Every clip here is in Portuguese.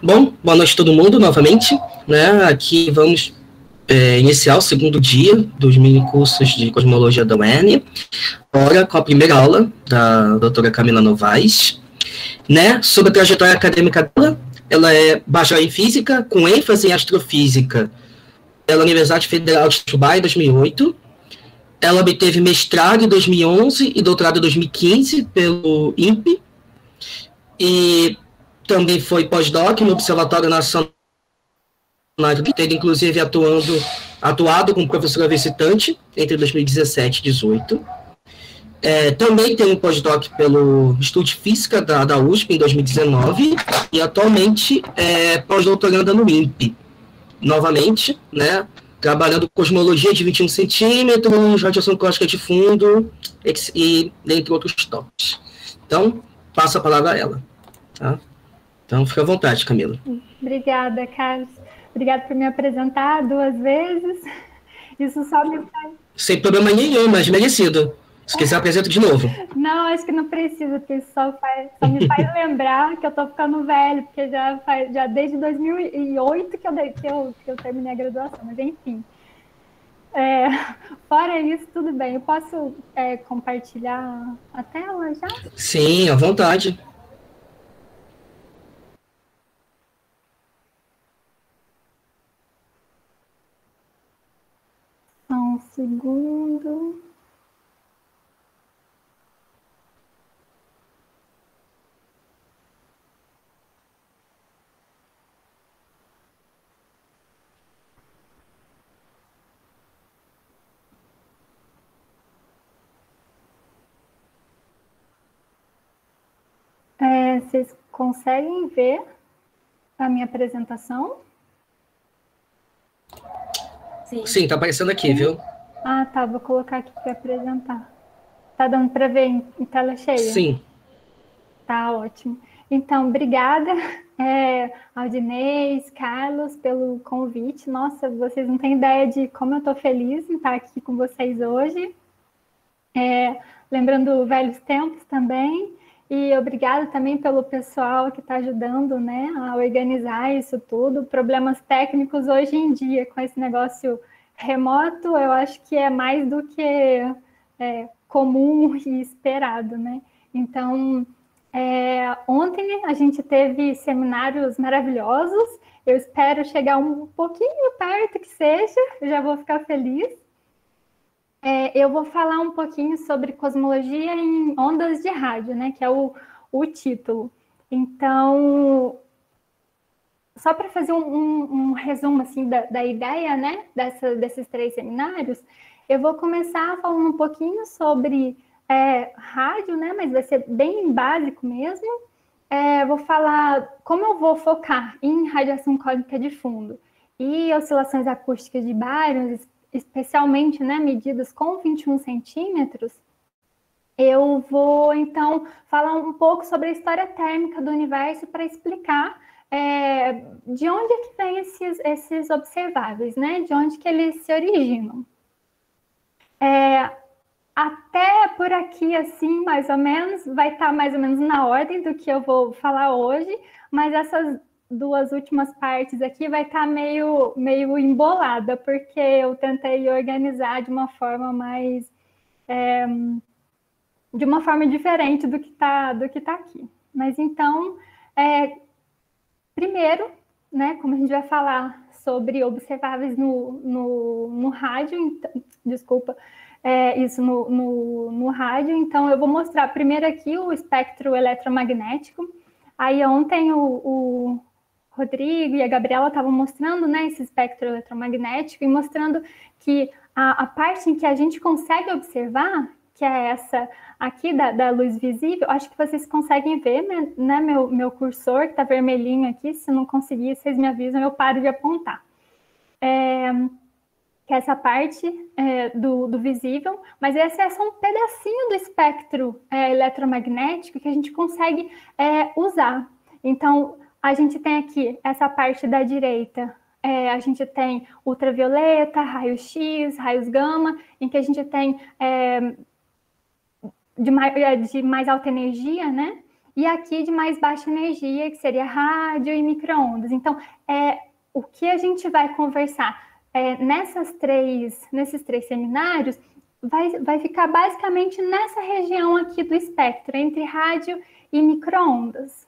Bom, boa noite a todo mundo novamente, né? Aqui vamos iniciar o segundo dia dos mini cursos de cosmologia da UERN, agora com a primeira aula da doutora Camila Novaes, né? Sobre a trajetória acadêmica dela. Ela é bacharel em física, com ênfase em astrofísica, pela Universidade Federal de Atibaia em 2008. Ela obteve mestrado em 2011 e doutorado em 2015 pelo INPE, e também foi pós-doc no Observatório Nacional, tendo inclusive atuado como professora visitante entre 2017 e 2018. Também tem um pós-doc pelo Instituto de Física da USP em 2019 e atualmente é pós-doutoranda no INPE, novamente, né, trabalhando cosmologia de 21 centímetros, radiação cósmica de fundo, e dentre outros tópicos. Então, passo a palavra a ela. Tá? Então, fica à vontade, Camila. Obrigada, Carlos. Obrigada por me apresentar 2 vezes. Isso só me faz... Sem problema nenhum, mas merecido. Se quiser, apresento de novo. Não, acho que não precisa, porque isso só me faz lembrar que eu tô ficando velho, porque já desde 2008 que eu terminei a graduação, mas enfim. Fora isso, tudo bem. Eu posso compartilhar a tela já? Sim, à vontade. Só um segundo. Vocês conseguem ver a minha apresentação? Sim, tá aparecendo aqui, viu? Ah, tá. Vou colocar aqui para apresentar. Tá dando para ver em tela cheia? Sim. Tá ótimo. Então, obrigada, Aldinês, Carlos, pelo convite. Nossa, vocês não têm ideia de como eu estou feliz em estar aqui com vocês hoje. Lembrando velhos tempos também. E obrigada também pelo pessoal que está ajudando, né, a organizar isso tudo. Problemas técnicos hoje em dia, com esse negócio remoto, eu acho que é mais do que comum e esperado, né? Então, ontem a gente teve seminários maravilhosos. Eu espero chegar um pouquinho perto que seja, eu já vou ficar feliz. Eu vou falar um pouquinho sobre cosmologia em ondas de rádio, né, que é o título. Então, só para fazer um resumo assim, da ideia, né, desses 3 seminários, eu vou começar falando um pouquinho sobre rádio, né, mas vai ser bem básico mesmo. Vou falar como eu vou focar em radiação cósmica de fundo e oscilações acústicas de baryons, especialmente, né, medidas com 21 centímetros. Eu vou, então, falar um pouco sobre a história térmica do universo para explicar de onde é que vem esses observáveis, né? De onde que eles se originam. Até por aqui, assim, mais ou menos, vai estar mais ou menos na ordem do que eu vou falar hoje, mas essas 2 últimas partes aqui vai estar meio embolada, porque eu tentei organizar de uma forma mais... de uma forma diferente do que tá aqui. Mas então, primeiro, né, como a gente vai falar sobre observáveis no rádio, desculpa, isso no rádio, então eu vou mostrar primeiro aqui o espectro eletromagnético. Aí ontem o Rodrigo e a Gabriela estavam mostrando, né, esse espectro eletromagnético e mostrando que a parte em que a gente consegue observar, que é essa aqui da luz visível, acho que vocês conseguem ver, né, meu cursor, que está vermelhinho aqui. Se não conseguir, vocês me avisam, eu paro de apontar. Que é essa parte do visível, mas esse é só um pedacinho do espectro eletromagnético que a gente consegue usar. Então, a gente tem aqui essa parte da direita, a gente tem ultravioleta, raio-x, raios gama, em que a gente tem de mais alta energia, né? e aqui de mais baixa energia, que seria rádio e micro-ondas. Então, o que a gente vai conversar nesses três seminários vai ficar basicamente nessa região aqui do espectro, entre rádio e micro-ondas.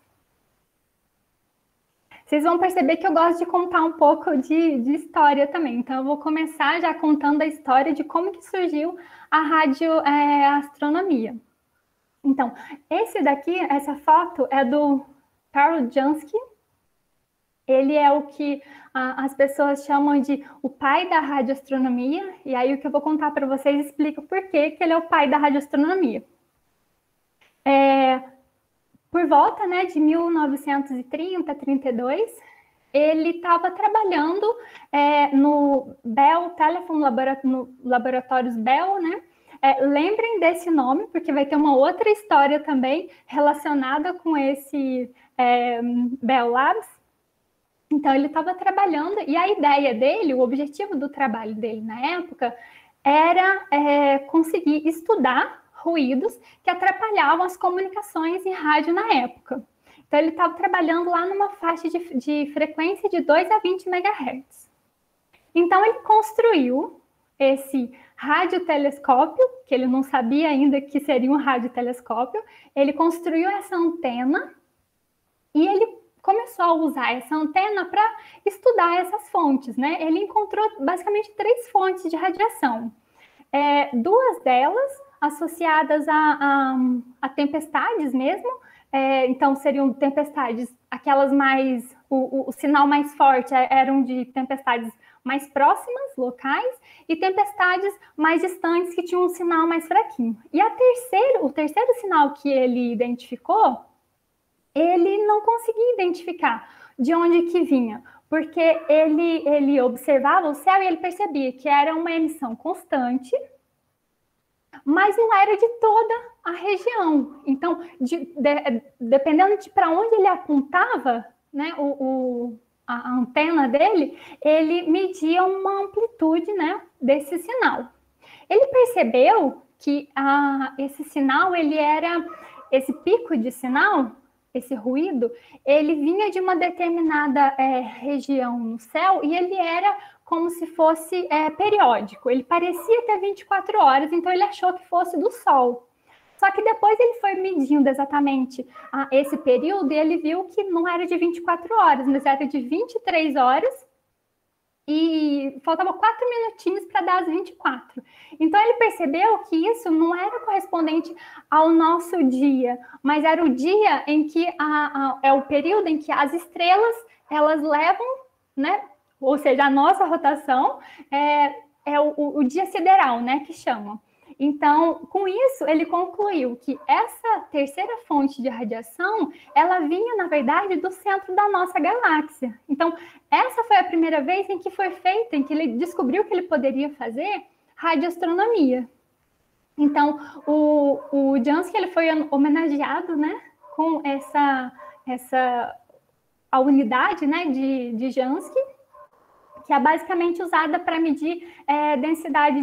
Vocês vão perceber que eu gosto de contar um pouco de história também. Então, eu vou começar já contando a história de como que surgiu a radioastronomia. Então, essa foto é do Karl Jansky. Ele é o que as pessoas chamam de o pai da radioastronomia. E aí, o que eu vou contar para vocês explica por que ele é o pai da radioastronomia. Por volta, né, de 1930, 32, ele estava trabalhando no Bell Telephone Laboratórios Bell, né? Lembrem desse nome, porque vai ter uma outra história também relacionada com esse Bell Labs. Então, ele estava trabalhando, e a ideia dele, o objetivo do trabalho dele na época, era conseguir estudar ruídos que atrapalhavam as comunicações em rádio na época. Então, ele estava trabalhando lá numa faixa de frequência de 2 a 20 MHz. Então, ele construiu esse radiotelescópio, que ele não sabia ainda que seria um radiotelescópio. Ele construiu essa antena e ele começou a usar essa antena para estudar essas fontes, né? Ele encontrou basicamente 3 fontes de radiação. 2 delas associadas a tempestades mesmo, então seriam tempestades, aquelas mais, o sinal mais forte eram de tempestades mais próximas, locais, e tempestades mais distantes que tinham um sinal mais fraquinho. E o terceiro sinal que ele identificou, ele não conseguia identificar de onde que vinha, porque ele observava o céu e ele percebia que era uma emissão constante, mas não era de toda a região. Então, dependendo de para onde ele apontava, né, a antena dele, ele media uma amplitude, né, desse sinal. Ele percebeu que esse sinal, esse pico de sinal, esse ruído, ele vinha de uma determinada região no céu e ele era como se fosse periódico. Ele parecia ter 24 horas, então ele achou que fosse do Sol. Só que depois ele foi medindo exatamente esse período e ele viu que não era de 24 horas, mas era de 23 horas e faltava 4 minutinhos para dar as 24. Então ele percebeu que isso não era correspondente ao nosso dia, mas era o dia em que é o período em que as estrelas elas levam, né? Ou seja, a nossa rotação é o dia sideral, né? Que chamam. Então, com isso, ele concluiu que essa terceira fonte de radiação, ela vinha, na verdade, do centro da nossa galáxia. Então, essa foi a primeira vez em que foi feita, em que ele descobriu que ele poderia fazer radioastronomia. Então, o Jansky, ele foi homenageado, né, com a unidade, né, de Jansky, que é basicamente usada para medir densidade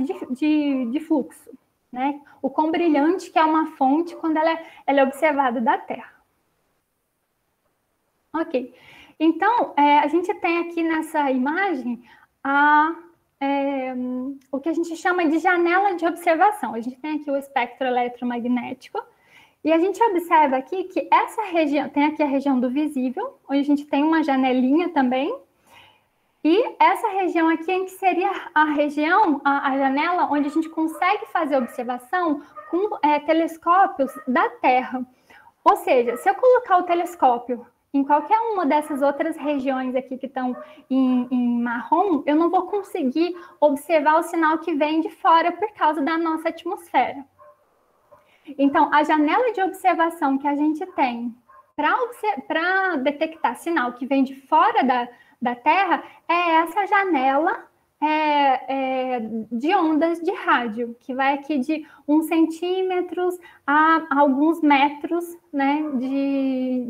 de fluxo, né? O quão brilhante que é uma fonte quando ela é observada da Terra. Ok. Então, a gente tem aqui nessa imagem o que a gente chama de janela de observação. A gente tem aqui o espectro eletromagnético e a gente observa aqui que essa região, tem aqui a região do visível, onde a gente tem uma janelinha também. E essa região aqui, em que seria a região, a janela, onde a gente consegue fazer observação com telescópios da Terra. Ou seja, se eu colocar o telescópio em qualquer uma dessas outras regiões aqui que estão em marrom, eu não vou conseguir observar o sinal que vem de fora por causa da nossa atmosfera. Então, a janela de observação que a gente tem para detectar sinal que vem de fora da Terra é essa janela de ondas de rádio, que vai aqui de 1 centímetro a alguns metros, né,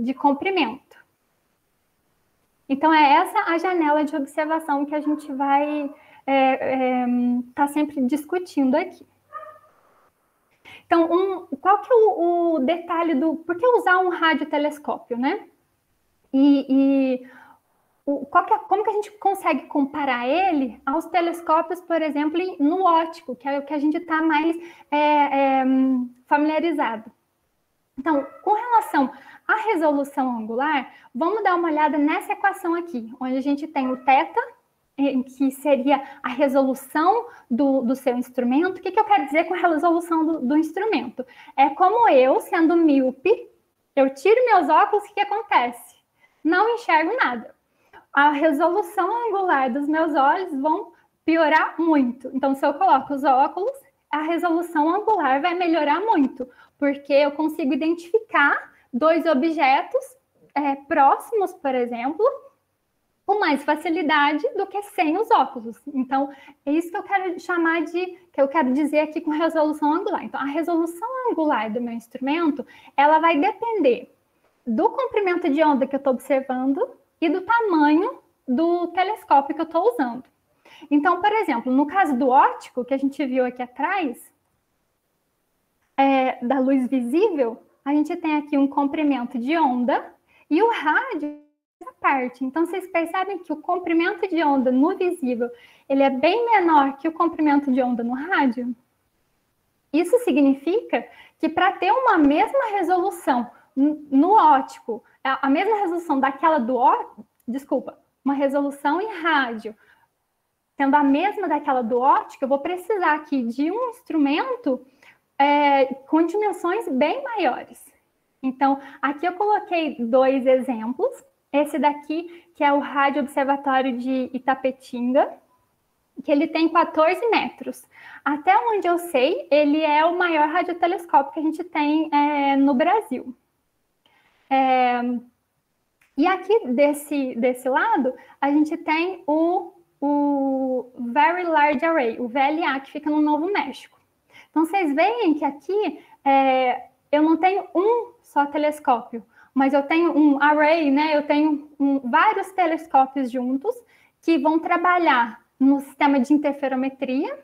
de comprimento. Então, é essa a janela de observação que a gente vai estar sempre discutindo aqui. Então, qual que é o detalhe do... Por que usar um radiotelescópio, né? Como que a gente consegue comparar ele aos telescópios, por exemplo, no óptico, que é o que a gente está mais familiarizado. Então, com relação à resolução angular, vamos dar uma olhada nessa equação aqui, onde a gente tem o θ, que seria a resolução do seu instrumento. O que eu quero dizer com a resolução do instrumento? É como eu, sendo míope, eu tiro meus óculos, o que acontece? Não enxergo nada. A resolução angular dos meus olhos vão piorar muito. Então, se eu coloco os óculos, a resolução angular vai melhorar muito, porque eu consigo identificar dois objetos próximos, por exemplo, com mais facilidade do que sem os óculos. Então, é isso que eu quero que eu quero dizer aqui com resolução angular. Então, a resolução angular do meu instrumento, ela vai depender do comprimento de onda que eu estou observando e do tamanho do telescópio que eu estou usando. Então, por exemplo, no caso do óptico, que a gente viu aqui atrás, da luz visível, a gente tem aqui um comprimento de onda e o rádio essa parte. Então, vocês percebem que o comprimento de onda no visível, ele é bem menor que o comprimento de onda no rádio? Isso significa que para ter uma mesma resolução no óptico, a mesma resolução daquela do óptico, uma resolução em rádio, sendo a mesma daquela do óptico, eu vou precisar aqui de um instrumento com dimensões bem maiores. Então, aqui eu coloquei dois exemplos. Esse daqui, que é o Rádio Observatório de Itapetinga, que ele tem 14 metros. Até onde eu sei, ele é o maior radiotelescópio que a gente tem no Brasil. E aqui desse lado, a gente tem o Very Large Array, o VLA, que fica no Novo México. Então, vocês veem que aqui eu não tenho um só telescópio, mas eu tenho um array, né? Eu tenho vários telescópios juntos que vão trabalhar no sistema de interferometria,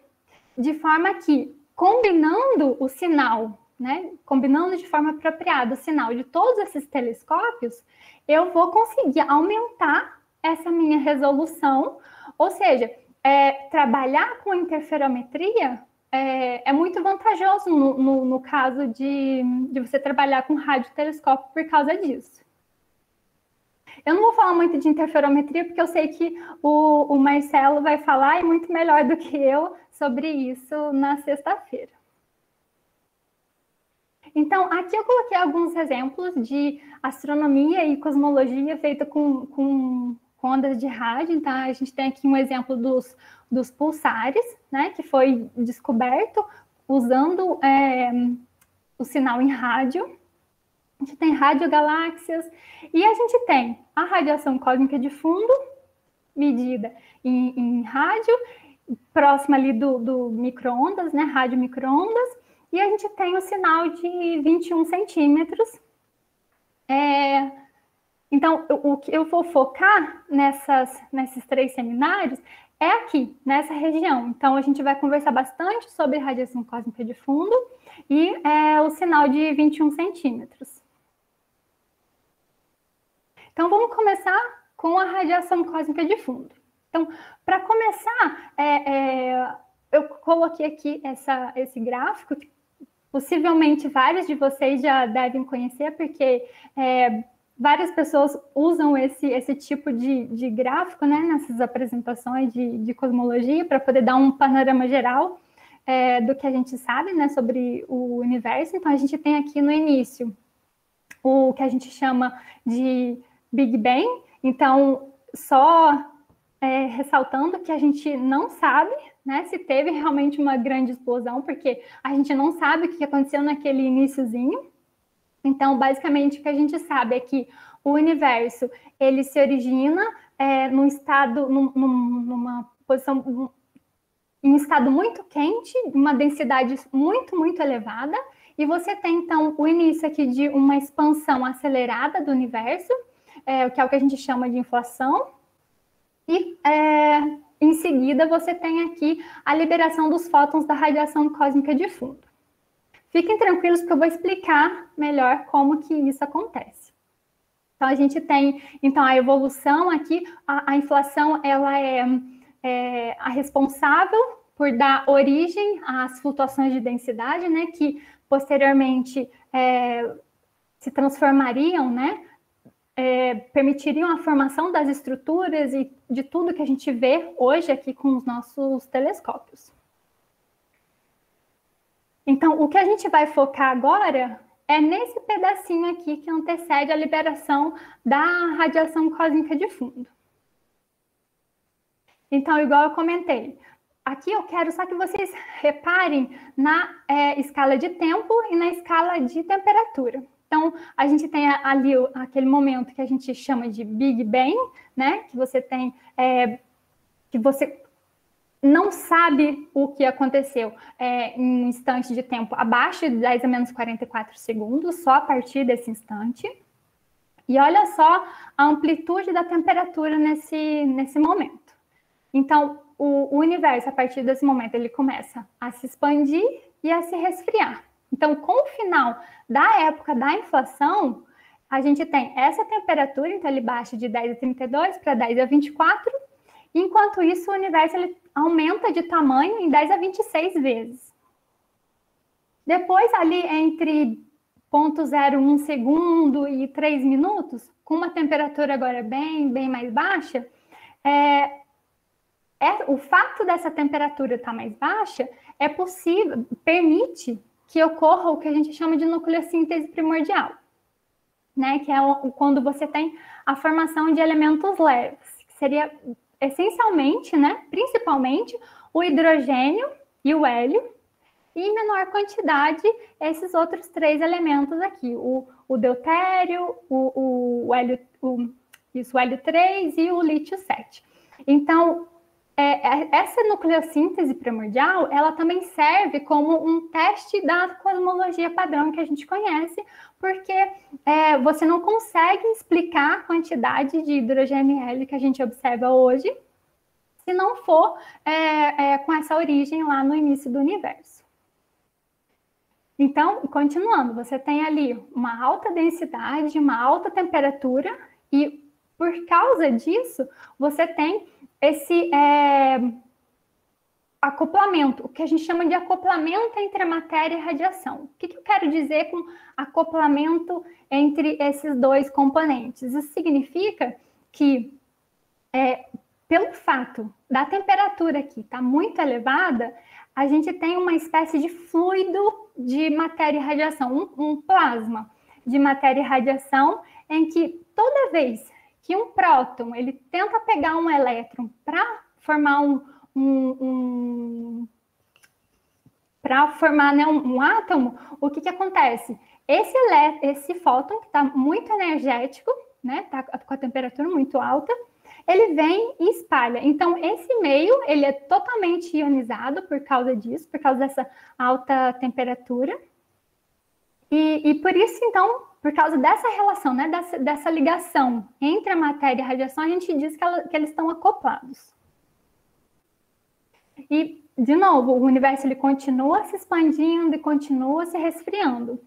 de forma que, combinando o sinal, né? Combinando de forma apropriada o sinal de todos esses telescópios, eu vou conseguir aumentar essa minha resolução, ou seja, trabalhar com interferometria é muito vantajoso no caso de você trabalhar com radiotelescópio por causa disso. Eu não vou falar muito de interferometria, porque eu sei que o Marcelo vai falar, e muito melhor do que eu, sobre isso na sexta-feira. Então, aqui eu coloquei alguns exemplos de astronomia e cosmologia feita com ondas de rádio. Então, a gente tem aqui um exemplo dos pulsares, né, que foi descoberto usando o sinal em rádio. A gente tem radiogaláxias e a gente tem a radiação cósmica de fundo, medida em rádio, próxima ali do micro-ondas, né, rádio micro-ondas, e a gente tem o sinal de 21 centímetros. Então, o que eu vou focar nesses 3 seminários é aqui, nessa região. Então, a gente vai conversar bastante sobre radiação cósmica de fundo e o sinal de 21 centímetros. Então, vamos começar com a radiação cósmica de fundo. Então, para começar, eu coloquei aqui esse gráfico, que possivelmente vários de vocês já devem conhecer, porque várias pessoas usam esse tipo de gráfico, né, nessas apresentações de cosmologia, para poder dar um panorama geral do que a gente sabe, né, sobre o universo. Então, a gente tem aqui no início o que a gente chama de Big Bang. Então, só ressaltando que a gente não sabe, né, se teve realmente uma grande explosão, porque a gente não sabe o que aconteceu naquele iniciozinho. Então, basicamente, o que a gente sabe é que o universo, ele se origina num estado, numa posição, em um estado muito quente, uma densidade muito, muito elevada, e você tem, então, o início aqui de uma expansão acelerada do universo, que é o que a gente chama de inflação, e em seguida você tem aqui a liberação dos fótons da radiação cósmica de fundo. Fiquem tranquilos que eu vou explicar melhor como que isso acontece. Então, a gente tem, então, a evolução aqui, a inflação, ela é a responsável por dar origem às flutuações de densidade, né, que posteriormente se transformariam, né, permitiriam a formação das estruturas e de tudo que a gente vê hoje aqui com os nossos telescópios. Então, o que a gente vai focar agora é nesse pedacinho aqui que antecede a liberação da radiação cósmica de fundo. Então, igual eu comentei, aqui eu quero só que vocês reparem na escala de tempo e na escala de temperatura. Então, a gente tem ali aquele momento que a gente chama de Big Bang, né? Que você tem, que você não sabe o que aconteceu em um instante de tempo abaixo de 10 a menos 44 segundos, só a partir desse instante. E olha só a amplitude da temperatura nesse momento. Então, o universo, a partir desse momento, ele começa a se expandir e a se resfriar. Então, com o final da época da inflação, a gente tem essa temperatura, então ele baixa de 10 a 32 para 10 a 24, enquanto isso o universo ele aumenta de tamanho em 10 a 26 vezes. Depois, ali entre 0,01 segundo e 3 minutos, com uma temperatura agora bem mais baixa, o fato dessa temperatura estar mais baixa permite que ocorra o que a gente chama de nucleossíntese primordial, né? Que é quando você tem a formação de elementos leves, que seria essencialmente, né, principalmente, o hidrogênio e o hélio, e em menor quantidade, esses outros 3 elementos aqui, o deutério, o hélio 3 e o lítio 7. Então, essa nucleossíntese primordial, ela também serve como um teste da cosmologia padrão que a gente conhece, porque você não consegue explicar a quantidade de hidrogênio e hélio que a gente observa hoje, se não for com essa origem lá no início do universo. Então, continuando, você tem ali uma alta densidade, uma alta temperatura, e por causa disso, você tem esse acoplamento, o que a gente chama de acoplamento entre a matéria e a radiação. O que eu quero dizer com acoplamento entre esses dois componentes? Isso significa que, pelo fato da temperatura aqui estar muito elevada, a gente tem uma espécie de fluido de matéria e radiação, um plasma de matéria e radiação, em que toda vez que um próton ele tenta pegar um elétron para formar um átomo, o que acontece? Esse fóton, que está muito energético, né, está com a temperatura muito alta, ele vem e espalha. Então, esse meio, ele é totalmente ionizado por causa disso, por causa dessa alta temperatura. E por isso, então, por causa dessa relação, né, dessa ligação entre a matéria e a radiação, a gente diz que eles estão acoplados. E, de novo, o universo ele continua se expandindo e continua se resfriando.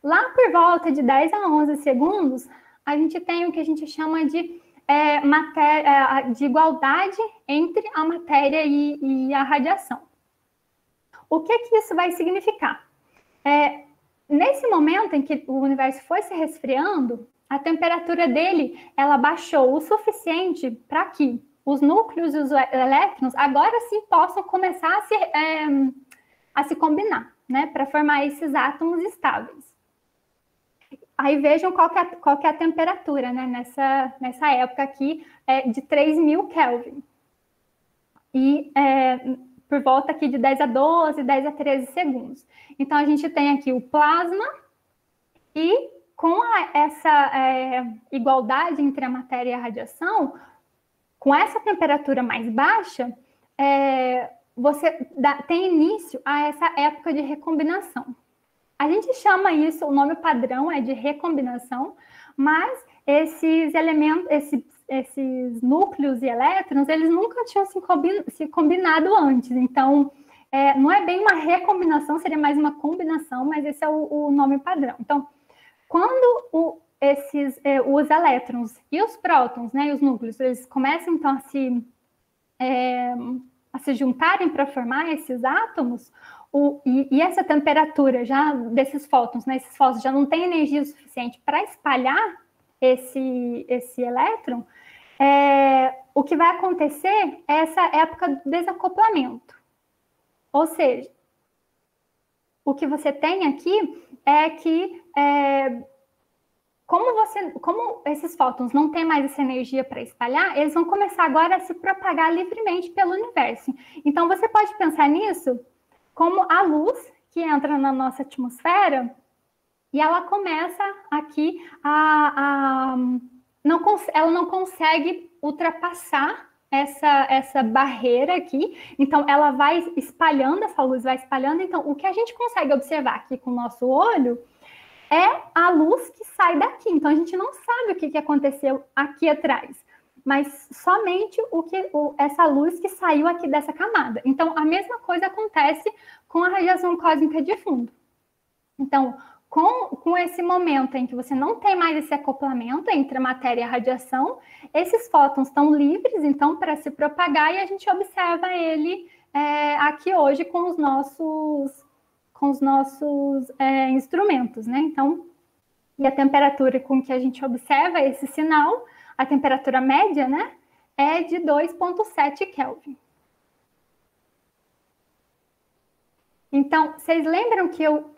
Lá por volta de 10 a 11 segundos, a gente tem o que a gente chama de igualdade entre a matéria e a radiação. O que isso vai significar? Nesse momento em que o universo foi se resfriando, a temperatura dele ela baixou o suficiente para que os núcleos e os elétrons agora sim possam começar a se combinar, né, para formar esses átomos estáveis. Aí vejam qual que é a temperatura, né, nessa época aqui, de 3.000 Kelvin. E por volta aqui de 10 a 12, 10 a 13 segundos. Então, a gente tem aqui o plasma e com essa igualdade entre a matéria e a radiação, com essa temperatura mais baixa, você tem início a essa época de recombinação. A gente chama isso, o nome padrão é de recombinação, mas esses elementos, esses núcleos e elétrons, eles nunca tinham se combinado antes. Então, não é bem uma recombinação, seria mais uma combinação, mas esse é o nome padrão. Então, quando os elétrons e os prótons, né, e os núcleos, eles começam, então, a se juntarem para formar esses átomos, e essa temperatura já desses fótons, né, esses fótons já não tem energia suficiente para espalhar esse elétron, o que vai acontecer é essa época do desacoplamento. Ou seja, o que você tem aqui é que, como esses fótons não têm mais essa energia para espalhar, eles vão começar agora a se propagar livremente pelo universo. Então, você pode pensar nisso como a luz que entra na nossa atmosfera e ela começa aqui ela não consegue ultrapassar essa barreira aqui, então ela vai espalhando, essa luz vai espalhando. Então, o que a gente consegue observar aqui com o nosso olho é a luz que sai daqui. Então, a gente não sabe o que aconteceu aqui atrás, mas somente essa luz que saiu aqui dessa camada. Então, a mesma coisa acontece com a radiação cósmica de fundo. Então, com esse momento em que você não tem mais esse acoplamento entre a matéria e a radiação, esses fótons estão livres, então, para se propagar, e a gente observa ele aqui hoje com os nossos instrumentos, né? Então, e a temperatura com que a gente observa esse sinal, a temperatura média, né, é de 2,7 Kelvin. Então, vocês lembram que eu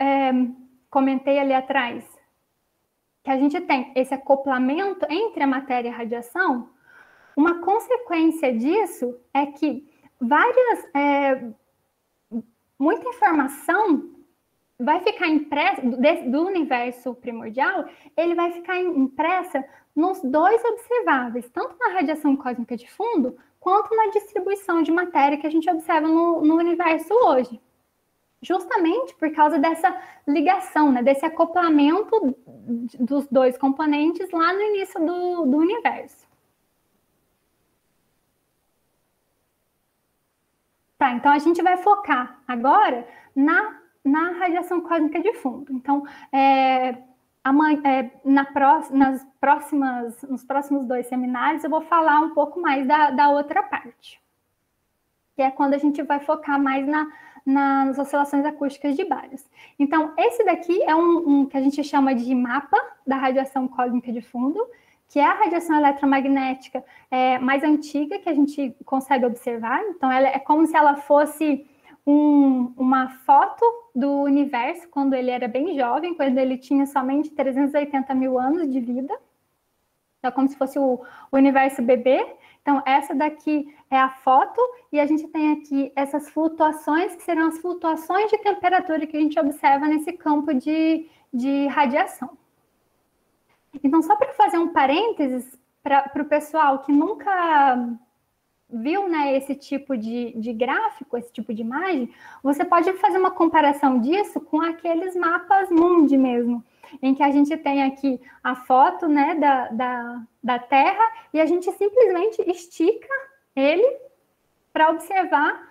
comentei ali atrás que a gente tem esse acoplamento entre a matéria e a radiação? Uma consequência disso é que muita informação vai ficar impressa do universo primordial, ele vai ficar impressa nos dois observáveis, tanto na radiação cósmica de fundo, quanto na distribuição de matéria que a gente observa no universo hoje. Justamente por causa dessa ligação, né, desse acoplamento dos dois componentes lá no início do universo. Tá, então a gente vai focar agora na radiação cósmica de fundo. Então, nos próximos 2 seminários, eu vou falar um pouco mais da outra parte, que é quando a gente vai focar mais nas oscilações acústicas de Barrios. Então, esse daqui é um que a gente chama de mapa da radiação cósmica de fundo, que é a radiação eletromagnética mais antiga que a gente consegue observar. Então, ela é como se ela fosse uma foto do universo quando ele era bem jovem, quando ele tinha somente 380 mil anos de vida. Então, como se fosse o universo bebê. Então, essa daqui é a foto, e a gente tem aqui essas flutuações, que serão as flutuações de temperatura que a gente observa nesse campo de radiação. Então, só para fazer um parênteses para o pessoal que nunca viu, né, esse tipo de gráfico, esse tipo de imagem, você pode fazer uma comparação disso com aqueles mapas mundi mesmo, em que a gente tem aqui a foto, né, da Terra, e a gente simplesmente estica ele para observar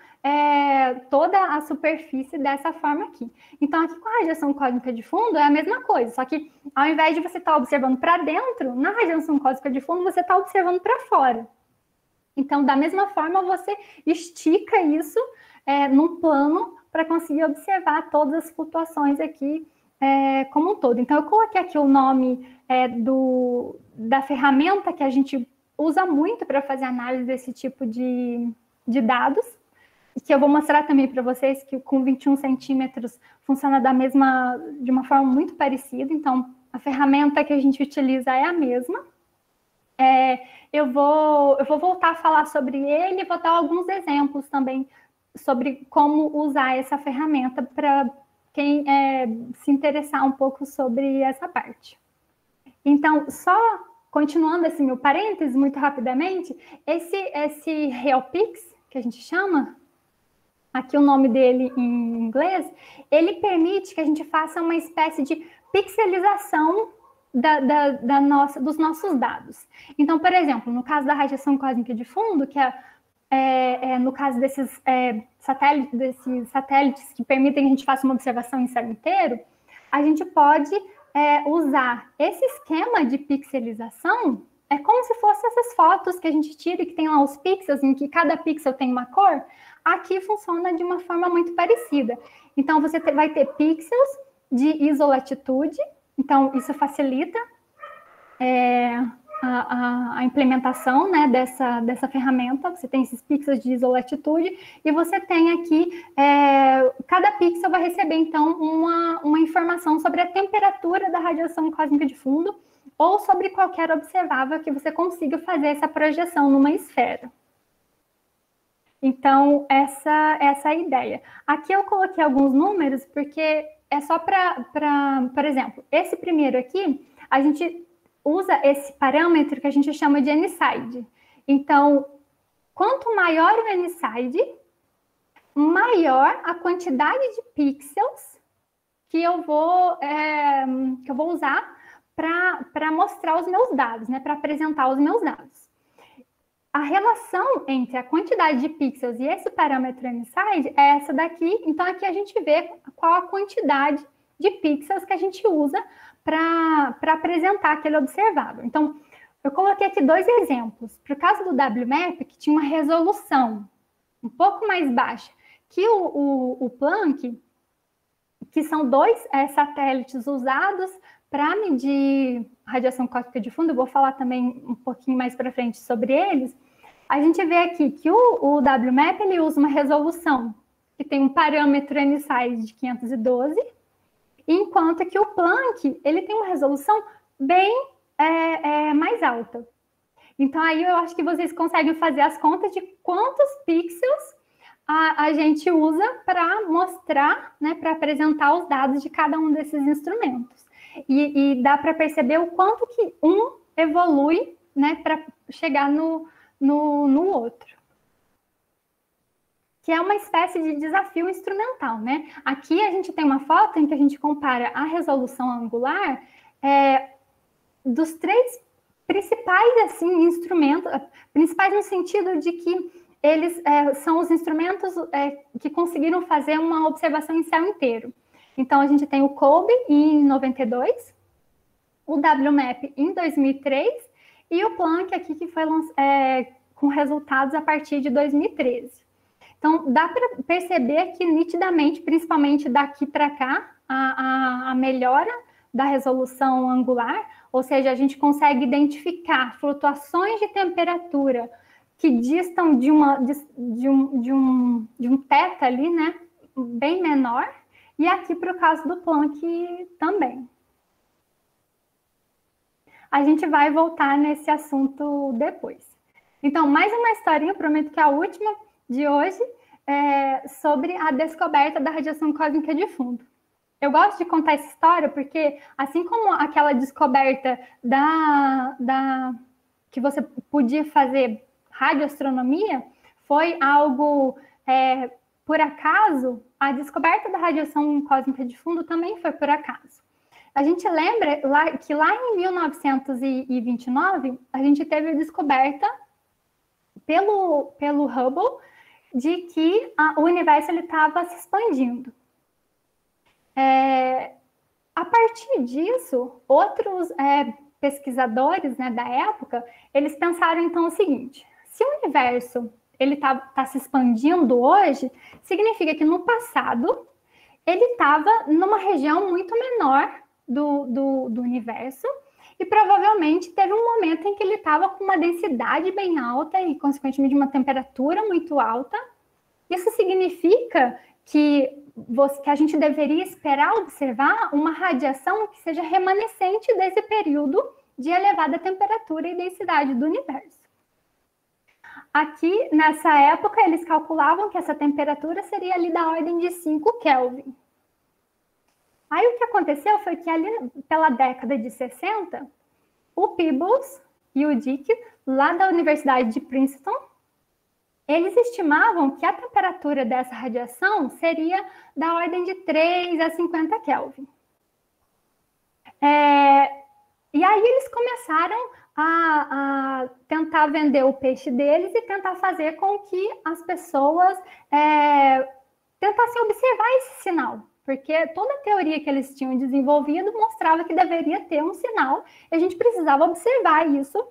toda a superfície dessa forma aqui. Então, aqui com a radiação cósmica de fundo é a mesma coisa, só que ao invés de você estar observando para dentro, na radiação cósmica de fundo, você está observando para fora. Então, da mesma forma, você estica isso num plano para conseguir observar todas as flutuações aqui como um todo. Então, eu coloquei aqui o nome da ferramenta que a gente usa muito para fazer análise desse tipo de dados, que eu vou mostrar também para vocês que com 21 centímetros funciona de uma forma muito parecida. Então, a ferramenta que a gente utiliza é a mesma. Eu vou voltar a falar sobre ele e vou dar alguns exemplos também sobre como usar essa ferramenta para quem se interessar um pouco sobre essa parte. Então, só continuando esse meu parênteses muito rapidamente, esse RealPix, que a gente chama, aqui o nome dele em inglês, ele permite que a gente faça uma espécie de pixelização dos nossos dados. Então, por exemplo, no caso da radiação cósmica de fundo, que é no caso desses satélites que permitem que a gente faça uma observação em céu inteiro, a gente pode usar esse esquema de pixelização, como se fossem essas fotos que a gente tira e que tem lá os pixels, em que cada pixel tem uma cor. Aqui funciona de uma forma muito parecida. Então, você vai ter pixels de isolatitude, então isso facilita a implementação, né, dessa ferramenta. Você tem esses pixels de isolatitude e você tem aqui, cada pixel vai receber, então, uma informação sobre a temperatura da radiação cósmica de fundo ou sobre qualquer observável que você consiga fazer essa projeção numa esfera. Então, essa é a ideia. Aqui eu coloquei alguns números, porque é só por exemplo, esse primeiro aqui, a gente usa esse parâmetro que a gente chama de NSIDE. Então, quanto maior o NSIDE, maior a quantidade de pixels que eu vou usar para mostrar os meus dados, né, para apresentar os meus dados. A relação entre a quantidade de pixels e esse parâmetro NSIDE é essa daqui. Então, aqui a gente vê qual a quantidade de pixels que a gente usa para apresentar aquele observável. Então, eu coloquei aqui 2 exemplos. Para o caso do WMAP, que tinha uma resolução um pouco mais baixa que o Planck, que são 2 satélites usados para medir radiação cósmica de fundo. Eu vou falar também um pouquinho mais para frente sobre eles. A gente vê aqui que o WMAP ele usa uma resolução que tem um parâmetro NSIDE de 512, enquanto que o Planck ele tem uma resolução bem mais alta. Então, aí eu acho que vocês conseguem fazer as contas de quantos pixels a gente usa para mostrar, né, para apresentar os dados de cada um desses instrumentos. E dá para perceber o quanto que um evolui, né, para chegar no outro. Que é uma espécie de desafio instrumental, né? Aqui a gente tem uma foto em que a gente compara a resolução angular dos 3 principais, assim, instrumentos, principais no sentido de que eles são os instrumentos que conseguiram fazer uma observação em céu inteiro. Então, a gente tem o COBE em 92, o WMAP em 2003 e o Planck aqui que foi com resultados a partir de 2013. Então, dá para perceber que nitidamente, principalmente daqui para cá, a melhora da resolução angular, ou seja, a gente consegue identificar flutuações de temperatura que distam de um θ ali, né, bem menor, e aqui para o caso do Planck também. A gente vai voltar nesse assunto depois. Então, mais uma historinha, prometo que é a última de hoje, sobre a descoberta da radiação cósmica de fundo. Eu gosto de contar essa história porque, assim como aquela descoberta que você podia fazer radioastronomia, foi algo por acaso, a descoberta da radiação cósmica de fundo também foi por acaso. A gente lembra que lá em 1929, a gente teve a descoberta pelo Hubble de que o universo estava se expandindo. A partir disso, outros pesquisadores, né, da época, eles pensaram então o seguinte: se o universo ele tá se expandindo hoje, significa que no passado ele estava numa região muito menor do universo e provavelmente teve um momento em que ele estava com uma densidade bem alta e, consequentemente, uma temperatura muito alta. Isso significa que a gente deveria esperar observar uma radiação que seja remanescente desse período de elevada temperatura e densidade do universo. Aqui, nessa época, eles calculavam que essa temperatura seria ali da ordem de 5 Kelvin. Aí o que aconteceu foi que ali pela década de 60, o Peebles e o Dick, lá da Universidade de Princeton, eles estimavam que a temperatura dessa radiação seria da ordem de 3 a 50 Kelvin. E aí eles começaram a tentar vender o peixe deles e tentar fazer com que as pessoas tentassem observar esse sinal. Porque toda a teoria que eles tinham desenvolvido mostrava que deveria ter um sinal e a gente precisava observar isso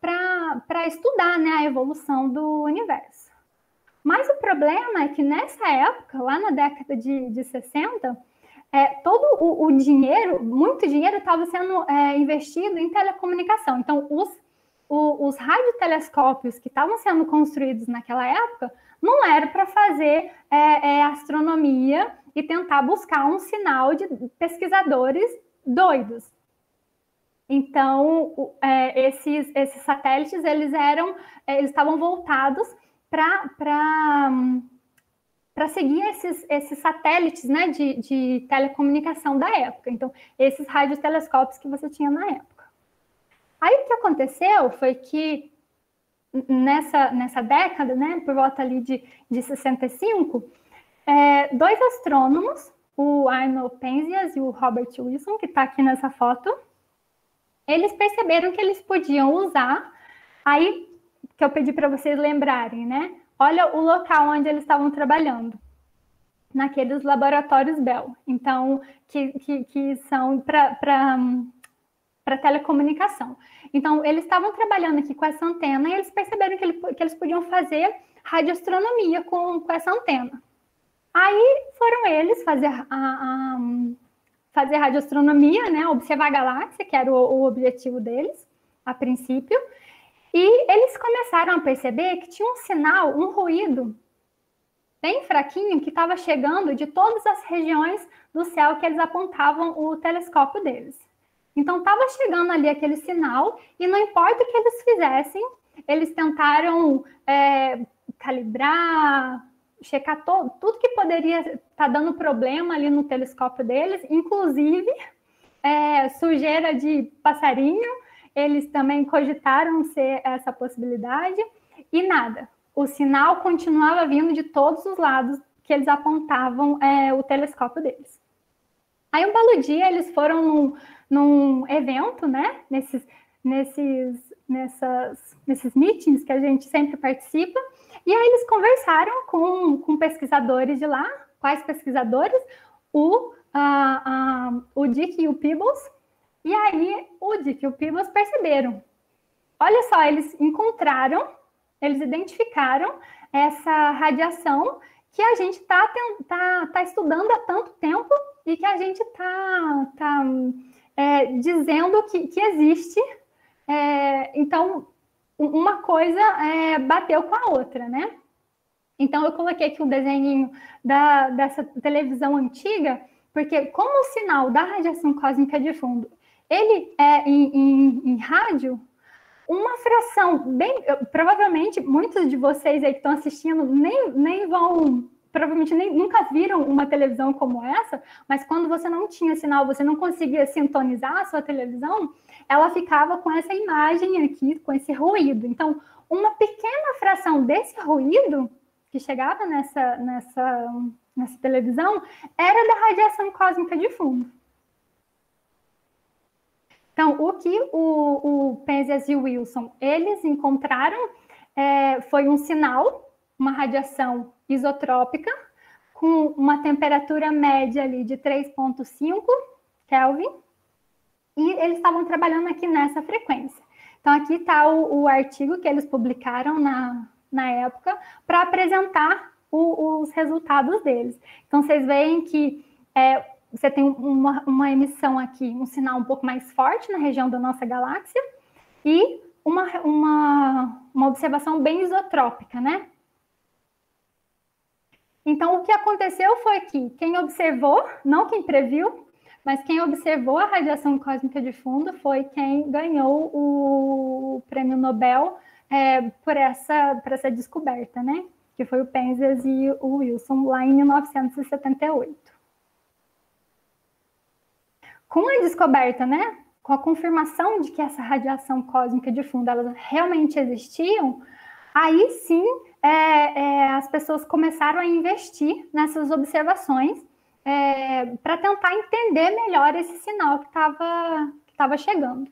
para estudar, né, a evolução do universo. Mas o problema é que nessa época, lá na década de 60, todo o dinheiro, muito dinheiro estava sendo investido em telecomunicação. Então, os radiotelescópios que estavam sendo construídos naquela época não era para fazer astronomia e tentar buscar um sinal de pesquisadores doidos. Então, esses satélites, eles estavam voltados para seguir esses satélites, né, de telecomunicação da época. Então, esses radiotelescópios que você tinha na época. Aí, o que aconteceu foi que, nessa década, né, por volta ali de 65, dois astrônomos, o Arnold Penzias e o Robert Wilson, que está aqui nessa foto, eles perceberam que eles podiam usar, aí que eu pedi para vocês lembrarem, né? Olha o local onde eles estavam trabalhando, naqueles laboratórios Bell, então, que são para telecomunicação. Então, eles estavam trabalhando aqui com essa antena e eles perceberam que eles podiam fazer radioastronomia com essa antena. Aí foram eles fazer radioastronomia, né, observar a galáxia, que era o objetivo deles, a princípio, e eles começaram a perceber que tinha um sinal, um ruído bem fraquinho que estava chegando de todas as regiões do céu que eles apontavam o telescópio deles. Então, estava chegando ali aquele sinal, e não importa o que eles fizessem, eles tentaram calibrar, checar tudo que poderia estar dando problema ali no telescópio deles, inclusive sujeira de passarinho, eles também cogitaram ser essa possibilidade, e nada. O sinal continuava vindo de todos os lados que eles apontavam o telescópio deles. Aí, um belo dia, eles foram num evento, né, nesses meetings que a gente sempre participa, e aí eles conversaram com pesquisadores de lá. Quais pesquisadores? O Dick e o Peebles. E aí o Dick e o Peebles perceberam. Olha só, eles identificaram essa radiação que a gente tá estudando há tanto tempo e que a gente tá dizendo que existe. Então, uma coisa bateu com a outra, né? Então, eu coloquei aqui um desenho dessa televisão antiga, porque como o sinal da radiação cósmica de fundo, ele é em rádio, uma fração provavelmente, muitos de vocês aí que estão assistindo nem vão, provavelmente nunca viram uma televisão como essa, mas quando você não tinha sinal, você não conseguia sintonizar a sua televisão, ela ficava com essa imagem aqui, com esse ruído. Então, uma pequena fração desse ruído que chegava nessa televisão era da radiação cósmica de fundo. Então, o que o Penzias e o Wilson, eles encontraram foi um sinal, uma radiação isotrópica, com uma temperatura média ali de 3,5 Kelvin, e eles estavam trabalhando aqui nessa frequência. Então, aqui está o artigo que eles publicaram na época para apresentar os resultados deles. Então, vocês veem que você tem uma emissão aqui, um sinal um pouco mais forte na região da nossa galáxia e uma observação bem isotrópica, né? Então, o que aconteceu foi que quem observou, não quem previu, mas quem observou a radiação cósmica de fundo foi quem ganhou o prêmio Nobel por essa descoberta, né? Que foi o Penzias e o Wilson, lá em 1978. Com a descoberta, né? Com a confirmação de que essa radiação cósmica de fundo, elas realmente existiam, aí sim as pessoas começaram a investir nessas observações para tentar entender melhor esse sinal que estava chegando.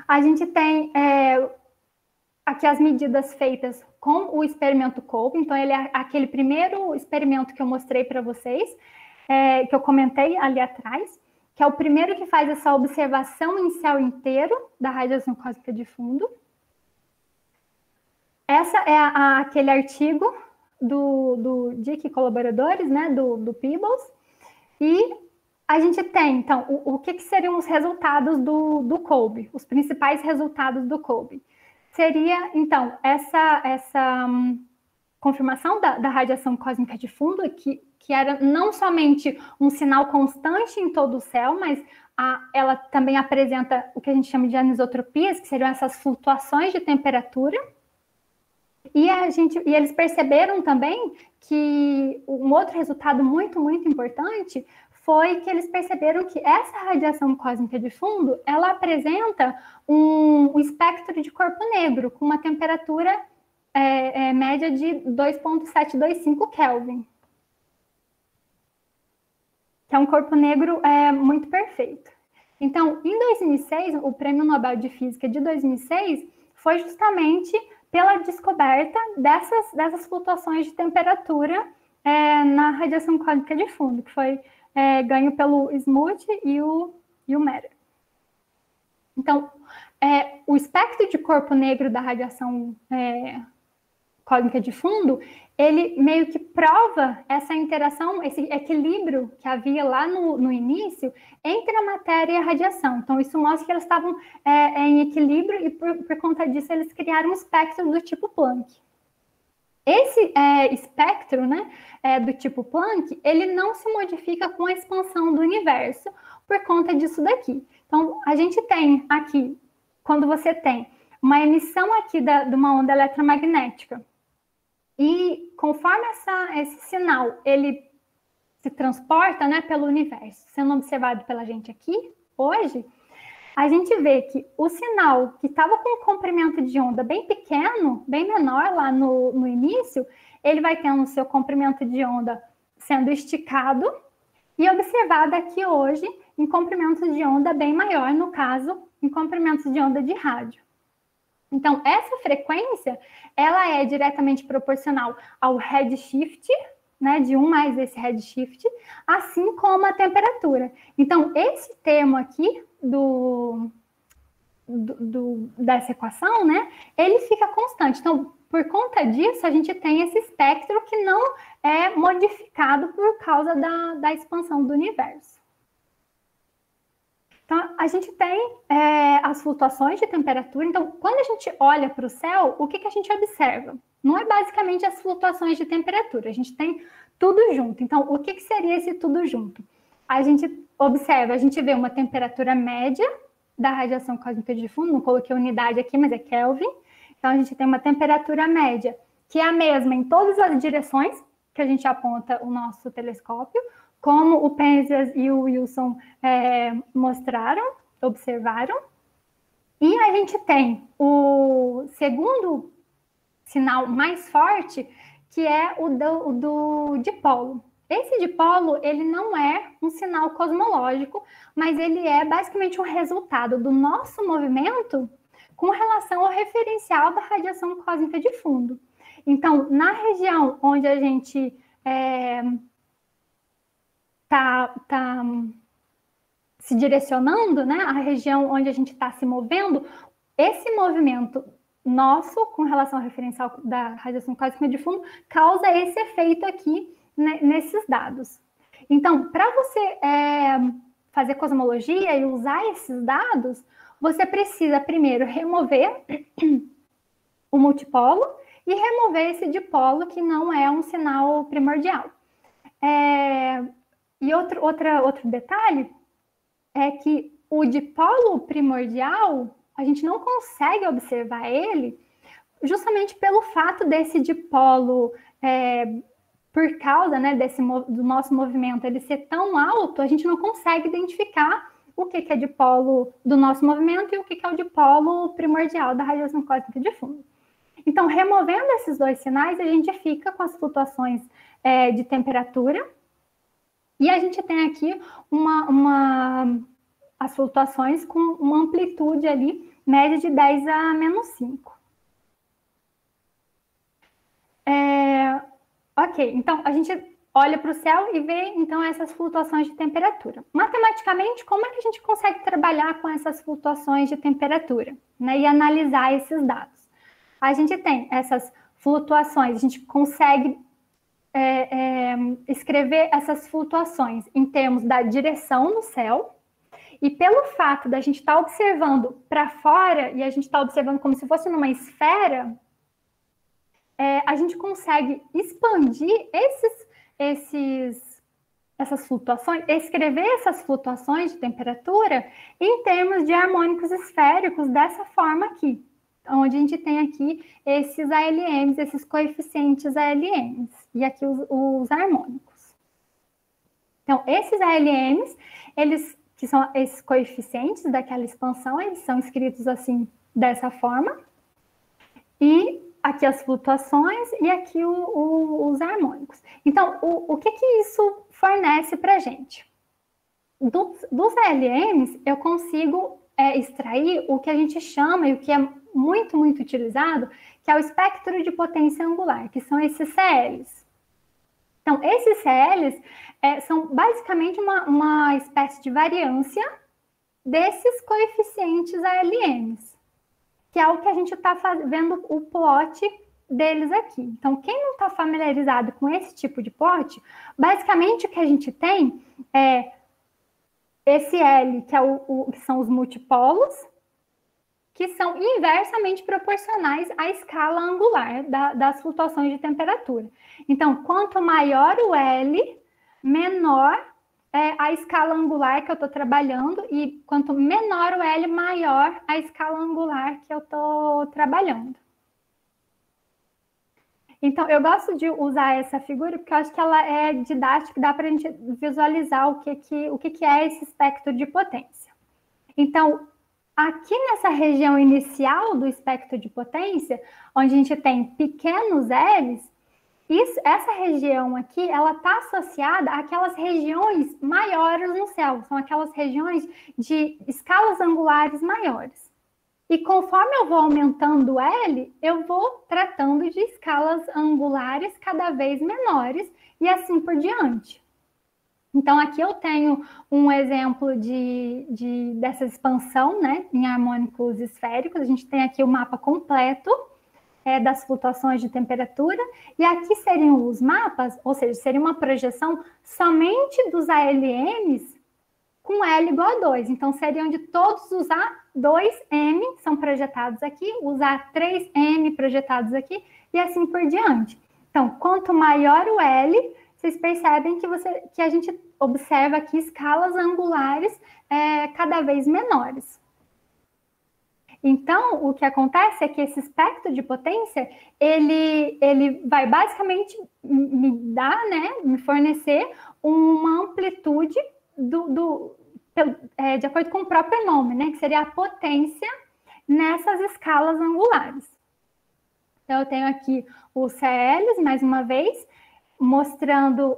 A gente tem aqui as medidas feitas com o experimento Kolbe. Então, ele é aquele primeiro experimento que eu mostrei para vocês, que eu comentei ali atrás, que é o primeiro que faz essa observação em céu inteiro da radiação cósmica de fundo. Essa é aquele artigo do Dick e colaboradores, né, do Peebles. E a gente tem, então, o que seriam os resultados do Kolbe, os principais resultados do Kolbe. Seria, então, essa confirmação da radiação cósmica de fundo, que era não somente um sinal constante em todo o céu, mas ela também apresenta o que a gente chama de anisotropias, que seriam essas flutuações de temperatura. E eles perceberam também que um outro resultado muito, muito importante foi que eles perceberam que essa radiação cósmica de fundo, ela apresenta um espectro de corpo negro, com uma temperatura média de 2,725 Kelvin. Que é um corpo negro muito perfeito. Então, em 2006, o Prêmio Nobel de Física de 2006 foi justamente pela descoberta dessas flutuações de temperatura na radiação cósmica de fundo, que foi ganho pelo Smoot e o Metter. Então, o espectro de corpo negro da radiação cósmica de fundo, ele meio que prova essa interação, esse equilíbrio que havia lá no início entre a matéria e a radiação. Então, isso mostra que eles estavam em equilíbrio e, por conta disso, eles criaram um espectro do tipo Planck. Esse espectro, né, do tipo Planck, ele não se modifica com a expansão do universo por conta disso daqui. Então, a gente tem aqui, quando você tem uma emissão aqui de uma onda eletromagnética, e conforme esse sinal, ele se transporta, né, pelo universo, sendo observado pela gente aqui, hoje, a gente vê que o sinal que estava com um comprimento de onda bem pequeno, bem menor lá no início, ele vai tendo o seu comprimento de onda sendo esticado e observado aqui hoje em comprimentos de onda bem maior, no caso, em comprimentos de onda de rádio. Então, essa frequência, ela é diretamente proporcional ao redshift, né, de 1 mais esse redshift, assim como a temperatura. Então, esse termo aqui dessa equação, né, ele fica constante. Então, por conta disso, a gente tem esse espectro que não é modificado por causa da expansão do universo. Então, a gente tem as flutuações de temperatura. Então, quando a gente olha para o céu, o que a gente observa? Não é basicamente as flutuações de temperatura, a gente tem tudo junto. Então, o que seria esse tudo junto? A gente observa, a gente vê uma temperatura média da radiação cósmica de fundo, não coloquei unidade aqui, mas é Kelvin. Então, a gente tem uma temperatura média, que é a mesma em todas as direções que a gente aponta o nosso telescópio, como o Penzias e o Wilson mostraram, observaram. E a gente tem o segundo sinal mais forte, que é o do dipolo. Esse dipolo, ele não é um sinal cosmológico, mas ele é basicamente um resultado do nosso movimento com relação ao referencial da radiação cósmica de fundo. Então, na região onde a gente tá se direcionando, né, a região onde a gente está se movendo, esse movimento nosso, com relação ao referencial da radiação cósmica de fundo, causa esse efeito aqui, né, nesses dados. Então, para você fazer cosmologia e usar esses dados, você precisa primeiro remover o multipolo e remover esse dipolo, que não é um sinal primordial. E outro detalhe é que o dipolo primordial, a gente não consegue observar ele justamente pelo fato desse dipolo, por causa, né, do nosso movimento, ele ser tão alto, a gente não consegue identificar o que é dipolo do nosso movimento e o que é o dipolo primordial da radiação cósmica de fundo. Então, removendo esses dois sinais, a gente fica com as flutuações de temperatura, e a gente tem aqui as flutuações com uma amplitude ali média de 10 a menos 5. Ok, então a gente olha para o céu e vê, então, essas flutuações de temperatura. Matematicamente, como é que a gente consegue trabalhar com essas flutuações de temperatura, né, e analisar esses dados? A gente tem essas flutuações, a gente consegue escrever essas flutuações em termos da direção no céu, e pelo fato da gente estar observando para fora, e a gente está observando como se fosse numa esfera, a gente consegue expandir essas flutuações, escrever essas flutuações de temperatura em termos de harmônicos esféricos dessa forma aqui, onde a gente tem aqui esses ALMs, esses coeficientes ALMs, e aqui os harmônicos. Então, esses ALMs, eles, que são esses coeficientes daquela expansão, eles são escritos assim, dessa forma, e aqui as flutuações e aqui os harmônicos. Então, o que isso fornece para a gente? Dos ALMs, eu consigo extrair o que a gente chama, e o que é muito, muito utilizado, que é o espectro de potência angular, que são esses CLs. Então, esses CLs são basicamente uma espécie de variância desses coeficientes ALMs, que é o que a gente está vendo o plot deles aqui. Então, quem não está familiarizado com esse tipo de plot, basicamente o que a gente tem é esse L, que são os multipolos, que são inversamente proporcionais à escala angular das flutuações de temperatura. Então, quanto maior o L, menor a escala angular que eu estou trabalhando, e quanto menor o L, maior a escala angular que eu estou trabalhando. Então, eu gosto de usar essa figura porque eu acho que ela é didática, dá para a gente visualizar o que é esse espectro de potência. Então, aqui nessa região inicial do espectro de potência, onde a gente tem pequenos L's, essa região aqui, ela está associada àquelas regiões maiores no céu, são aquelas regiões de escalas angulares maiores. E conforme eu vou aumentando o L, eu vou tratando de escalas angulares cada vez menores e assim por diante. Então, aqui eu tenho um exemplo dessa expansão, né, em harmônicos esféricos. A gente tem aqui o mapa completo das flutuações de temperatura, e aqui seriam os mapas, ou seja, seria uma projeção somente dos ALMs com L igual a 2. Então, seriam de todos os A2M são projetados aqui, os A3M projetados aqui, e assim por diante. Então, quanto maior o L, vocês percebem que a gente observa aqui escalas angulares cada vez menores. Então, o que acontece é que esse espectro de potência, ele vai basicamente me fornecer uma amplitude de acordo com o próprio nome, né, que seria a potência nessas escalas angulares. Então, eu tenho aqui os CLs, mais uma vez, mostrando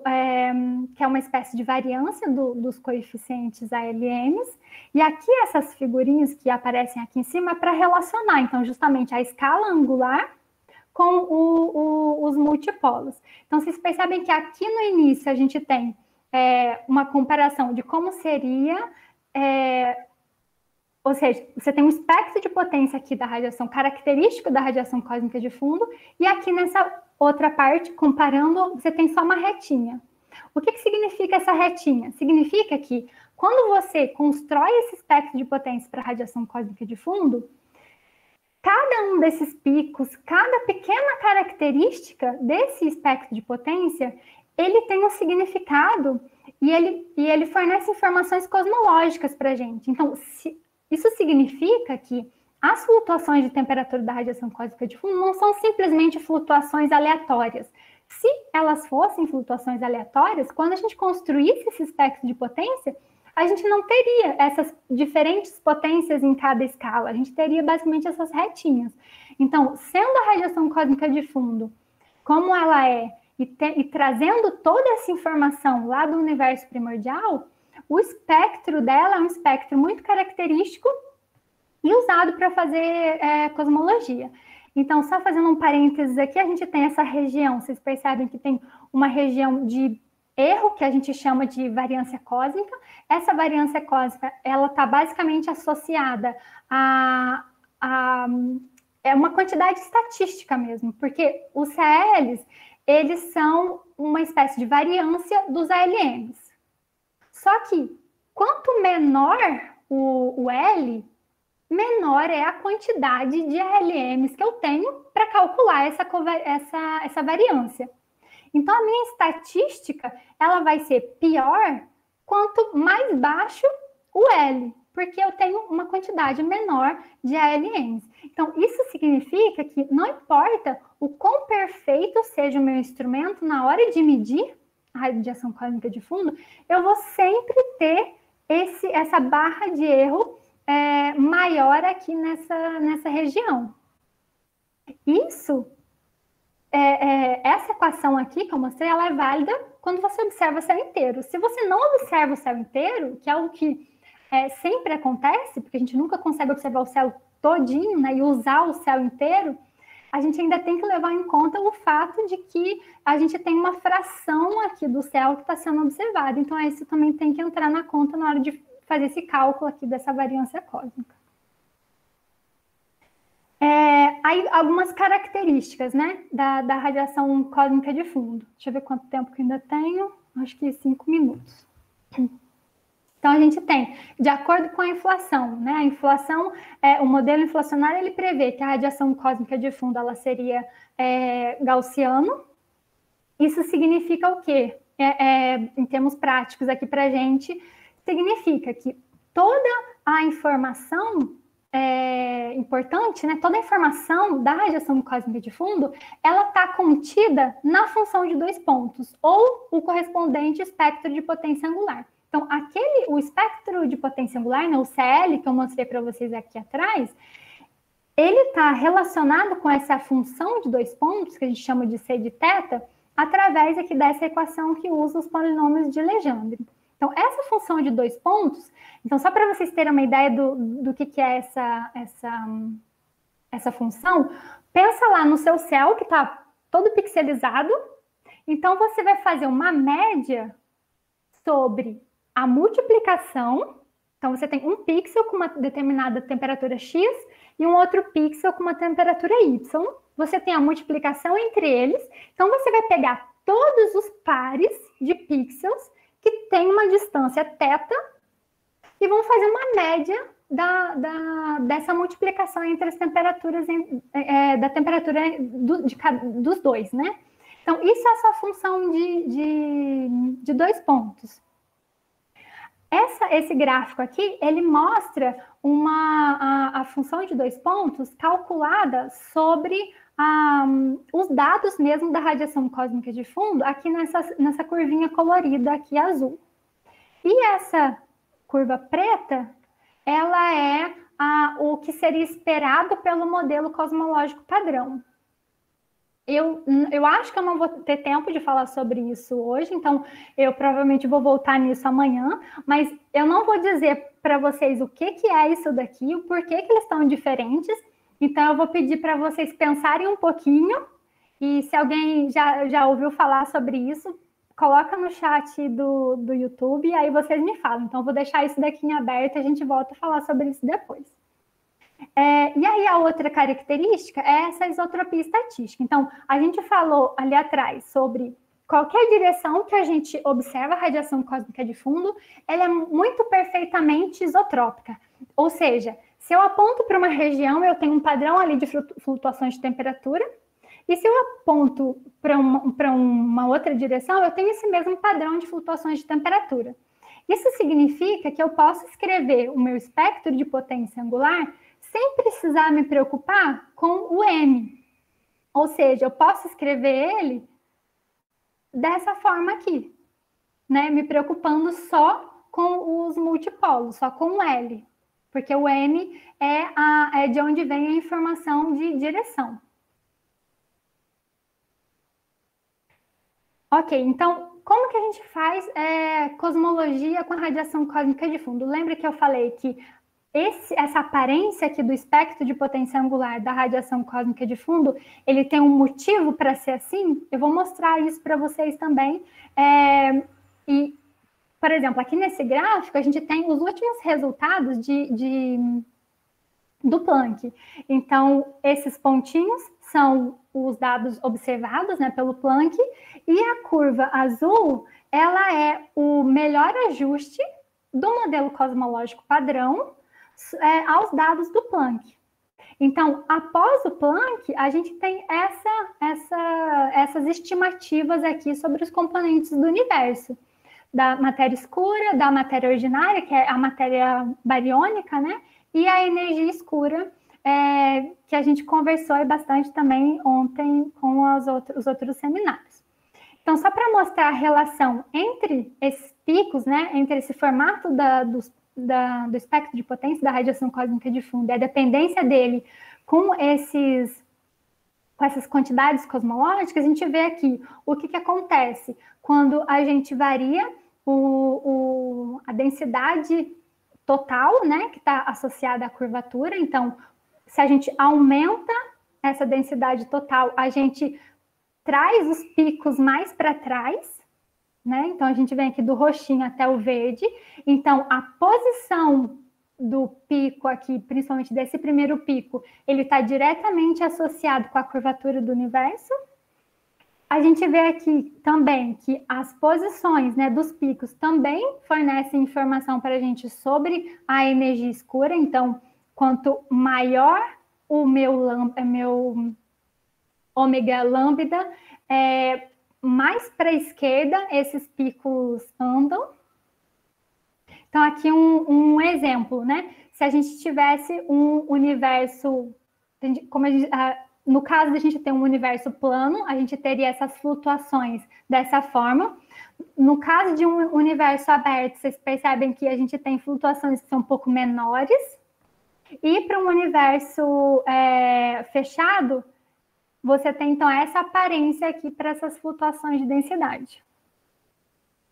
que é uma espécie de variância dos coeficientes ALMs, e aqui essas figurinhas que aparecem aqui em cima é para relacionar, então, justamente a escala angular com os multipolos. Então, vocês percebem que aqui no início a gente tem uma comparação de como seria, ou seja, você tem um espectro de potência aqui da radiação, característico da radiação cósmica de fundo, e aqui nessa outra parte, comparando, você tem só uma retinha. O que significa essa retinha? Significa que quando você constrói esse espectro de potência para a radiação cósmica de fundo, cada um desses picos, cada pequena característica desse espectro de potência, ele tem um significado e ele fornece informações cosmológicas para a gente. Então, isso significa que as flutuações de temperatura da radiação cósmica de fundo não são simplesmente flutuações aleatórias. Se elas fossem flutuações aleatórias, quando a gente construísse esse espectro de potência, a gente não teria essas diferentes potências em cada escala, a gente teria basicamente essas retinhas. Então, sendo a radiação cósmica de fundo como ela e trazendo toda essa informação lá do universo primordial, o espectro dela é um espectro muito característico e usado para fazer cosmologia. Então, só fazendo um parênteses aqui, a gente tem essa região, vocês percebem que tem uma região de erro, que a gente chama de variância cósmica. Essa variância cósmica, ela está basicamente associada a uma quantidade estatística mesmo, porque os CLs, eles são uma espécie de variância dos ALMs. Só que, quanto menor o L, menor é a quantidade de ALMs que eu tenho para calcular essa variância. Então, a minha estatística, ela vai ser pior quanto mais baixo o L, porque eu tenho uma quantidade menor de ALMs. Então, isso significa que não importa o quão perfeito seja o meu instrumento na hora de medir a radiação cósmica de fundo, eu vou sempre ter essa barra de erro maior aqui nessa região. Isso, essa equação aqui que eu mostrei, ela é válida quando você observa o céu inteiro. Se você não observa o céu inteiro, que é algo que sempre acontece, porque a gente nunca consegue observar o céu todinho, né, e usar o céu inteiro, a gente ainda tem que levar em conta o fato de que a gente tem uma fração aqui do céu que está sendo observado. Então, isso também tem que entrar na conta na hora de fazer esse cálculo aqui dessa variância cósmica. Aí, algumas características, né, da radiação cósmica de fundo. Deixa eu ver quanto tempo que ainda tenho. Acho que 5 minutos. Então, a gente tem, de acordo com a inflação, né? A inflação, o modelo inflacionário, ele prevê que a radiação cósmica de fundo, ela seria gaussiano. Isso significa o quê? Em termos práticos aqui para a gente, significa que toda a informação importante, né? Toda a informação da radiação cósmica de fundo, ela está contida na função de 2 pontos, ou o correspondente espectro de potência angular. Então, o espectro de potência angular, né, o CL, que eu mostrei para vocês aqui atrás, ele está relacionado com essa função de 2 pontos, que a gente chama de C de θ, através aqui dessa equação que usa os polinômios de Legendre. Então, essa função de 2 pontos, então, só para vocês terem uma ideia do que é essa função, pensa lá no seu céu, que está todo pixelizado, então você vai fazer uma média sobre a multiplicação. Então, você tem um pixel com uma determinada temperatura X e um outro pixel com uma temperatura Y. Você tem a multiplicação entre eles. Então, você vai pegar todos os pares de pixels que têm uma distância θ e vão fazer uma média dessa multiplicação entre as temperaturas, da temperatura dos dois, né? Então, isso é a sua função de 2 pontos. Esse gráfico aqui, ele mostra a função de 2 pontos calculada sobre os dados mesmo da radiação cósmica de fundo, aqui nessa curvinha colorida aqui azul. E essa curva preta, ela é o que seria esperado pelo modelo cosmológico padrão. Eu acho que eu não vou ter tempo de falar sobre isso hoje, então eu provavelmente vou voltar nisso amanhã, mas eu não vou dizer para vocês o que é isso daqui, o porquê que eles estão diferentes, então eu vou pedir para vocês pensarem um pouquinho, e se alguém já ouviu falar sobre isso, coloca no chat do YouTube e aí vocês me falam. Então eu vou deixar isso daqui em aberto e a gente volta a falar sobre isso depois. E aí a outra característica é essa isotropia estatística. Então, a gente falou ali atrás sobre qualquer direção que a gente observa a radiação cósmica de fundo, ela é muito perfeitamente isotrópica. Ou seja, se eu aponto para uma região, eu tenho um padrão ali de flutuações de temperatura, e se eu aponto para uma outra direção, eu tenho esse mesmo padrão de flutuações de temperatura. Isso significa que eu posso escrever o meu espectro de potência angular sem precisar me preocupar com o M. Ou seja, eu posso escrever ele dessa forma aqui, né? Me preocupando só com os multipolos, só com o L. Porque o M é de onde vem a informação de direção. Ok, então, como que a gente faz cosmologia com a radiação cósmica de fundo? Lembra que eu falei que essa aparência aqui do espectro de potência angular da radiação cósmica de fundo, ele tem um motivo para ser assim? Eu vou mostrar isso para vocês também. E, por exemplo, aqui nesse gráfico, a gente tem os últimos resultados do Planck. Então, esses pontinhos são os dados observados, né, pelo Planck, e a curva azul, ela é o melhor ajuste do modelo cosmológico padrão aos dados do Planck. Então, após o Planck, a gente tem essas estimativas aqui sobre os componentes do universo, da matéria escura, da matéria ordinária, que é a matéria bariônica, né? E a energia escura, que a gente conversou bastante também ontem com os outros seminários. Então, só para mostrar a relação entre esses picos, né, entre esse formato do espectro de potência da radiação cósmica de fundo e a dependência dele com essas quantidades cosmológicas, a gente vê aqui o que acontece quando a gente varia a densidade total, né, que está associada à curvatura. Então, se a gente aumenta essa densidade total, a gente traz os picos mais para trás, né? Então, a gente vem aqui do roxinho até o verde. Então, a posição do pico aqui, principalmente desse primeiro pico, ele está diretamente associado com a curvatura do universo. A gente vê aqui também que as posições, né, dos picos também fornecem informação para a gente sobre a energia escura. Então, quanto maior o meu ômega lambda, mais para a esquerda esses picos andam. Então, aqui um exemplo, né? Se a gente tivesse um universo, no caso de a gente ter um universo plano, a gente teria essas flutuações dessa forma. No caso de um universo aberto, vocês percebem que a gente tem flutuações que são um pouco menores. E para um universo fechado, você tem, então, essa aparência aqui para essas flutuações de densidade.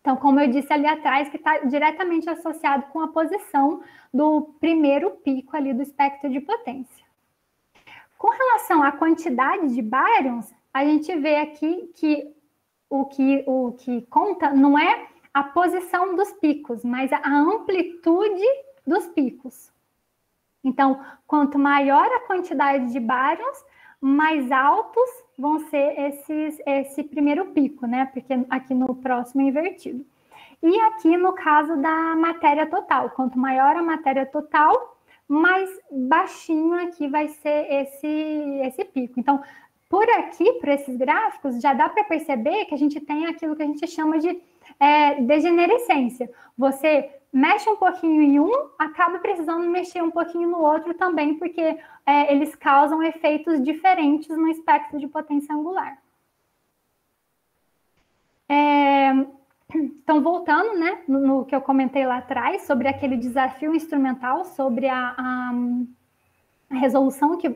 Então, como eu disse ali atrás, que está diretamente associado com a posição do primeiro pico ali do espectro de potência. Com relação à quantidade de baryons, a gente vê aqui que o que conta não é a posição dos picos, mas a amplitude dos picos. Então, quanto maior a quantidade de baryons, mais altos vão ser esse primeiro pico, né? Porque aqui no próximo é invertido. E aqui no caso da matéria total, quanto maior a matéria total, mais baixinho aqui vai ser esse pico. Então, por aqui, por esses gráficos, já dá para perceber que a gente tem aquilo que a gente chama de degenerescência. Você mexe um pouquinho em um, acaba precisando mexer um pouquinho no outro também, porque eles causam efeitos diferentes no espectro de potência angular. Então, voltando, né, no que eu comentei lá atrás, sobre aquele desafio instrumental, sobre a resolução que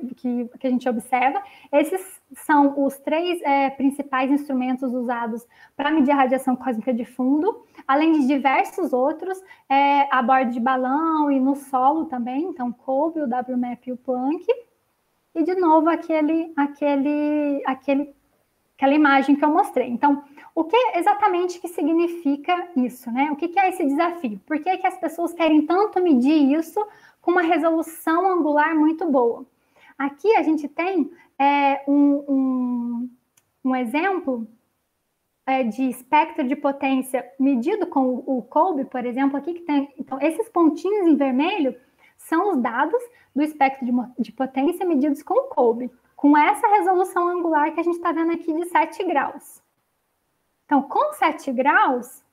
a gente observa, esses são os três principais instrumentos usados para medir a radiação cósmica de fundo, além de diversos outros, a bordo de balão e no solo também, então COBE, o WMAP e o Planck, e de novo aquela imagem que eu mostrei. Então, o que exatamente que significa isso, né? O que é esse desafio? Por que as pessoas querem tanto medir isso com uma resolução angular muito boa? Aqui a gente tem um exemplo de espectro de potência medido com o COBE, por exemplo, aqui que tem. Então, esses pontinhos em vermelho são os dados do espectro de potência medidos com o COBE, com essa resolução angular que a gente está vendo aqui de 7 graus. Então, com 7 graus,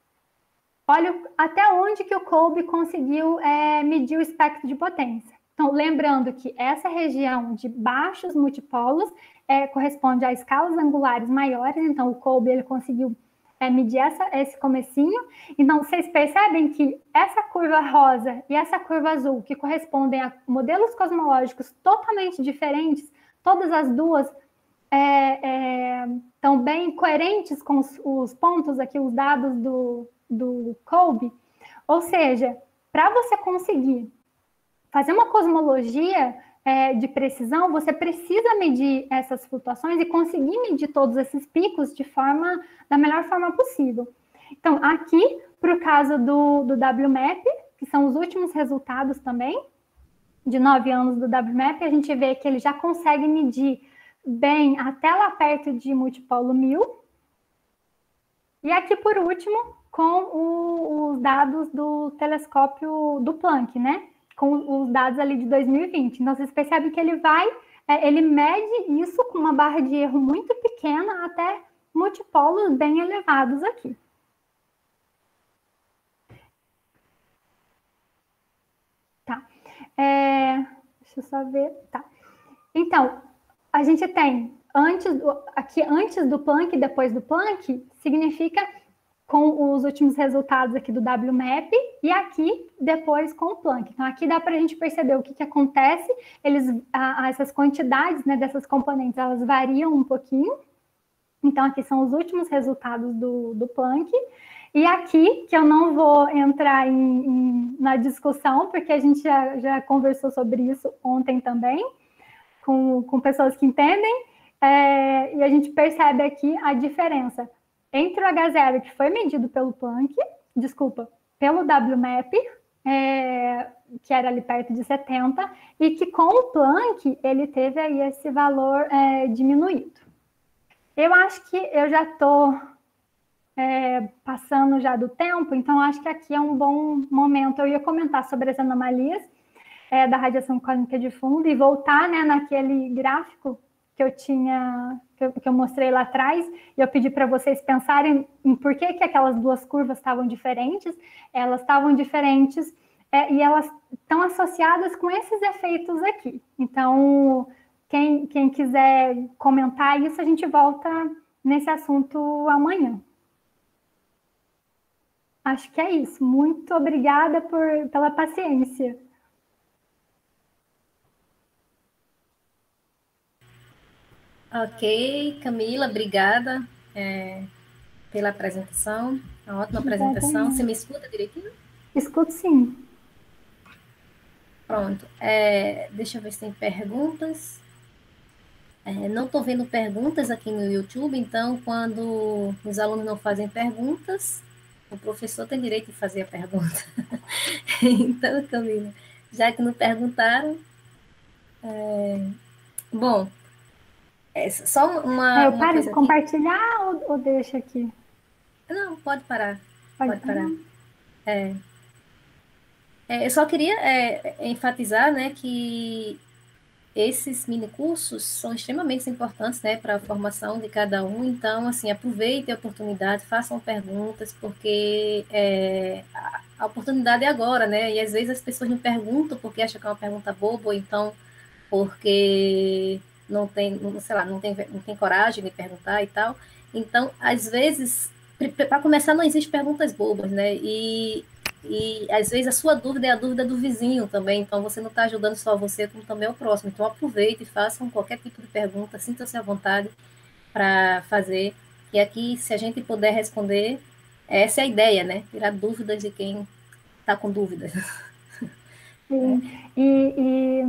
olha até onde que o COBE conseguiu medir o espectro de potência. Então, lembrando que essa região de baixos multipolos corresponde a escalas angulares maiores, então o COBE ele conseguiu medir esse comecinho. Então, vocês percebem que essa curva rosa e essa curva azul, que correspondem a modelos cosmológicos totalmente diferentes, todas as duas estão bem coerentes com os pontos aqui, os dados do COBE. Ou seja, para você conseguir fazer uma cosmologia de precisão, você precisa medir essas flutuações e conseguir medir todos esses picos da melhor forma possível. Então, aqui, para o caso do WMAP, que são os últimos resultados também, de 9 anos do WMAP, a gente vê que ele já consegue medir bem até lá perto de multipolo 1000. E aqui, por último, com os dados do telescópio do Planck, né? Com os dados ali de 2020. Então, vocês percebem que ele mede isso com uma barra de erro muito pequena até multipolos bem elevados aqui. Tá. Deixa eu só ver. Tá. Então, a gente tem aqui antes do Planck e depois do Planck, significa com os últimos resultados aqui do WMAP e aqui depois com o Planck. Então, aqui dá para a gente perceber o que acontece. Essas quantidades, né, dessas componentes, elas variam um pouquinho. Então, aqui são os últimos resultados do Planck. E aqui, que eu não vou entrar na discussão, porque a gente já conversou sobre isso ontem também, com pessoas que entendem, e a gente percebe aqui a diferença entre o H0, que foi medido pelo Planck, pelo WMAP, que era ali perto de 70, e que com o Planck ele teve aí esse valor diminuído. Eu acho que eu já estou passando já do tempo, então acho que aqui é um bom momento. Eu ia comentar sobre as anomalias da radiação cósmica de fundo e voltar, né, naquele gráfico que eu tinha, que eu mostrei lá atrás, e eu pedi para vocês pensarem em por que aquelas duas curvas estavam diferentes. Elas estavam diferentes e elas estão associadas com esses efeitos aqui. Então, quem quiser comentar isso, a gente volta nesse assunto amanhã. Acho que é isso. Muito obrigada pela paciência. Ok, Camila, obrigada pela apresentação, uma ótima apresentação. Você me escuta direitinho? Escuto sim. Pronto, deixa eu ver se tem perguntas. Não estou vendo perguntas aqui no YouTube, então quando os alunos não fazem perguntas, o professor tem direito de fazer a pergunta. Então, Camila, já que não perguntaram, bom, só uma... Eu paro de compartilhar ou deixa aqui? Não, pode parar. Pode parar. Eu só queria enfatizar, né, que esses minicursos são extremamente importantes, né, para a formação de cada um. Então, assim, aproveite a oportunidade, façam perguntas, porque a oportunidade é agora, né? E às vezes as pessoas não perguntam porque acham que é uma pergunta boba, ou então porque não tem coragem de perguntar e tal. Então, às vezes, para começar, não existem perguntas bobas, né? E às vezes a sua dúvida é a dúvida do vizinho também, então você não está ajudando só você, como também o próximo. Então aproveite e façam qualquer tipo de pergunta, sinta-se à vontade para fazer. E aqui, se a gente puder responder, essa é a ideia, né? Tirar dúvidas de quem está com dúvidas. Sim. E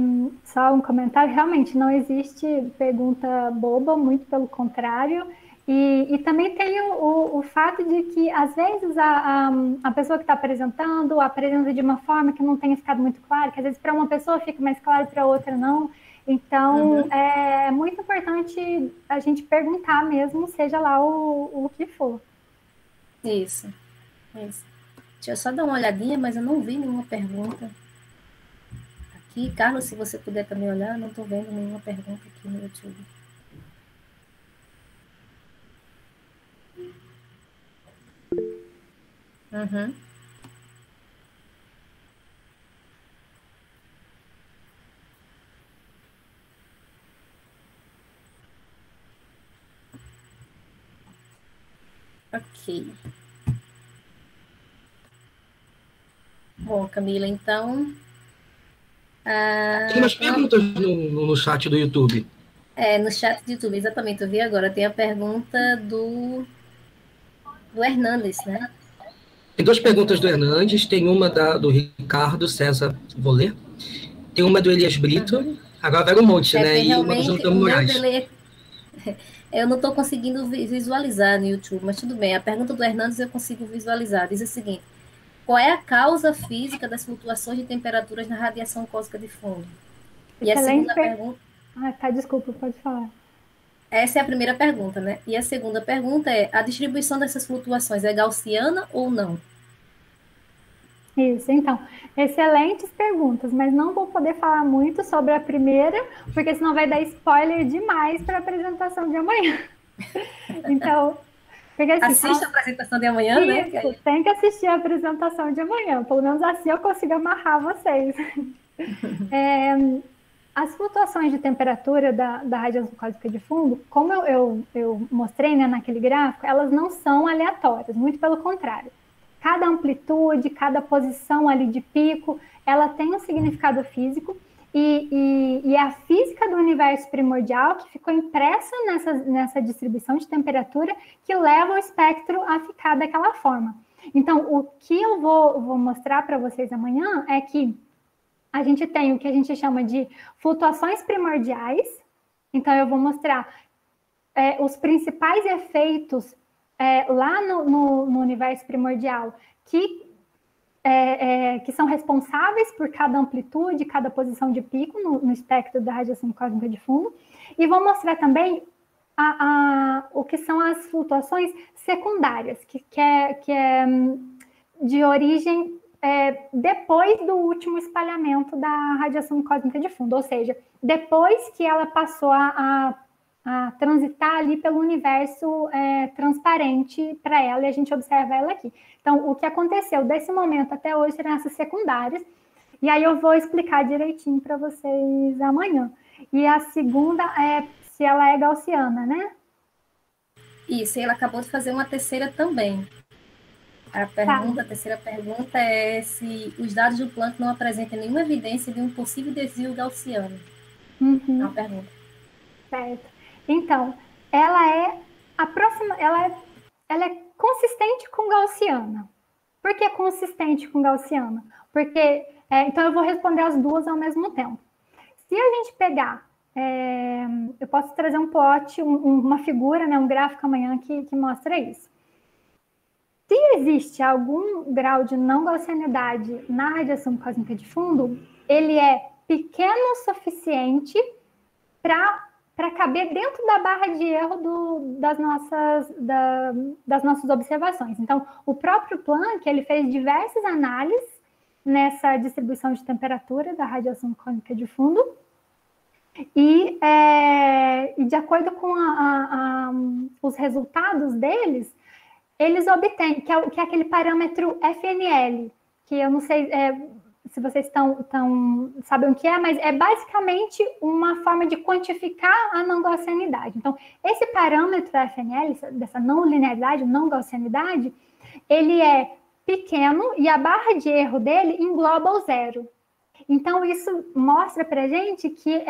só um comentário, realmente não existe pergunta boba, muito pelo contrário. E também tem o fato de que, às vezes, a pessoa que está apresentando apresenta de uma forma que não tenha ficado muito claro, que às vezes para uma pessoa fica mais claro, para outra não. Então, é muito importante a gente perguntar mesmo, seja lá o que for. Isso. Deixa eu só dar uma olhadinha, mas eu não vi nenhuma pergunta. Aqui, Carlos, se você puder também olhar, não estou vendo nenhuma pergunta aqui no YouTube. Ok. Bom, Camila, então... Tem umas perguntas no chat do YouTube. No chat do YouTube, exatamente, eu vi agora. Tem a pergunta do Hernandes, né? Tem duas perguntas do Hernandes, tem uma do Ricardo César, vou ler. Tem uma do Elias Brito, agora vai um monte, né? E uma do Antônio Moraes. Eu não estou conseguindo visualizar no YouTube, mas tudo bem. A pergunta do Hernandes eu consigo visualizar. Diz o seguinte: qual é a causa física das flutuações de temperaturas na radiação cósmica de fundo? E a segunda pergunta... tá, desculpa, pode falar. Essa é a primeira pergunta, né? E a segunda pergunta é: a distribuição dessas flutuações é gaussiana ou não? Isso, então, excelentes perguntas, mas não vou poder falar muito sobre a primeira, porque senão vai dar spoiler demais para a apresentação de amanhã. Então, porque, assim, assiste a apresentação de amanhã, isso, né? Tem que assistir a apresentação de amanhã, pelo menos assim eu consigo amarrar vocês. As flutuações de temperatura da radiação cósmica de fundo, como eu mostrei, né, naquele gráfico, elas não são aleatórias, muito pelo contrário. Cada amplitude, cada posição ali de pico, ela tem um significado físico e a física do universo primordial que ficou impressa nessa distribuição de temperatura que leva o espectro a ficar daquela forma. Então, o que eu vou mostrar para vocês amanhã é que a gente tem o que a gente chama de flutuações primordiais. Então, eu vou mostrar os principais efeitos lá no universo primordial que são responsáveis por cada amplitude, cada posição de pico no espectro da radiação cósmica de fundo. E vou mostrar também o que são as flutuações secundárias, que é de origem depois do último espalhamento da radiação cósmica de fundo, ou seja, depois que ela passou a transitar ali pelo universo transparente para ela, e a gente observa ela aqui. Então, o que aconteceu desse momento até hoje serão essas secundárias, e aí eu vou explicar direitinho para vocês amanhã. E a segunda é se ela é gaussiana, né? Isso, e ela acabou de fazer uma terceira também. A terceira pergunta é se os dados do Planck não apresentam nenhuma evidência de um possível desvio gaussiano. Uhum. É uma pergunta. Certo. Então, ela é consistente com gaussiana. Por que consistente com gaussiana? Porque, então eu vou responder as duas ao mesmo tempo. Se a gente pegar, eu posso trazer um plot, uma figura, né, um gráfico amanhã que mostra isso. Se existe algum grau de não gaussianidade na radiação cósmica de fundo, ele é pequeno o suficiente para caber dentro da barra de erro das nossas observações. Então, o próprio Planck, ele fez diversas análises nessa distribuição de temperatura da radiação cósmica de fundo, e de acordo com os resultados deles, eles obtêm, que é aquele parâmetro FNL, que eu não sei se vocês sabem o que é, mas é basicamente uma forma de quantificar a não gaussianidade. Então, esse parâmetro FNL, dessa não linearidade, não gaussianidade, ele é pequeno e a barra de erro dele engloba o zero. Então, isso mostra para a gente que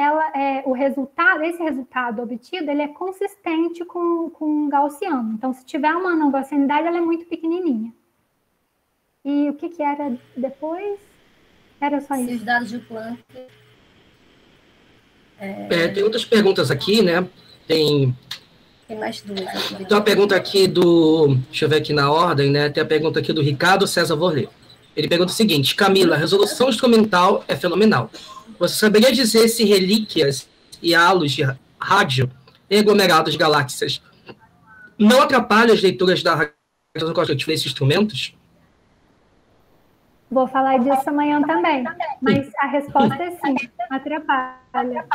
esse resultado obtido, ele é consistente com o gaussiano. Então, se tiver uma não gaussianidade, ela é muito pequenininha. E o que era depois? Era só isso. Se os dados de Planck... Tem outras perguntas aqui, né? Tem mais duas. Tem uma pergunta aqui deixa eu ver aqui na ordem, né? Tem a pergunta aqui do Ricardo César Vorley. Ele pergunta o seguinte: Camila, a resolução instrumental é fenomenal. Você saberia dizer se relíquias e halos de rádio em aglomerados de galáxias não atrapalham as leituras da radiação cósmica desses instrumentos? Vou falar disso amanhã também, mas a resposta é sim, atrapalha.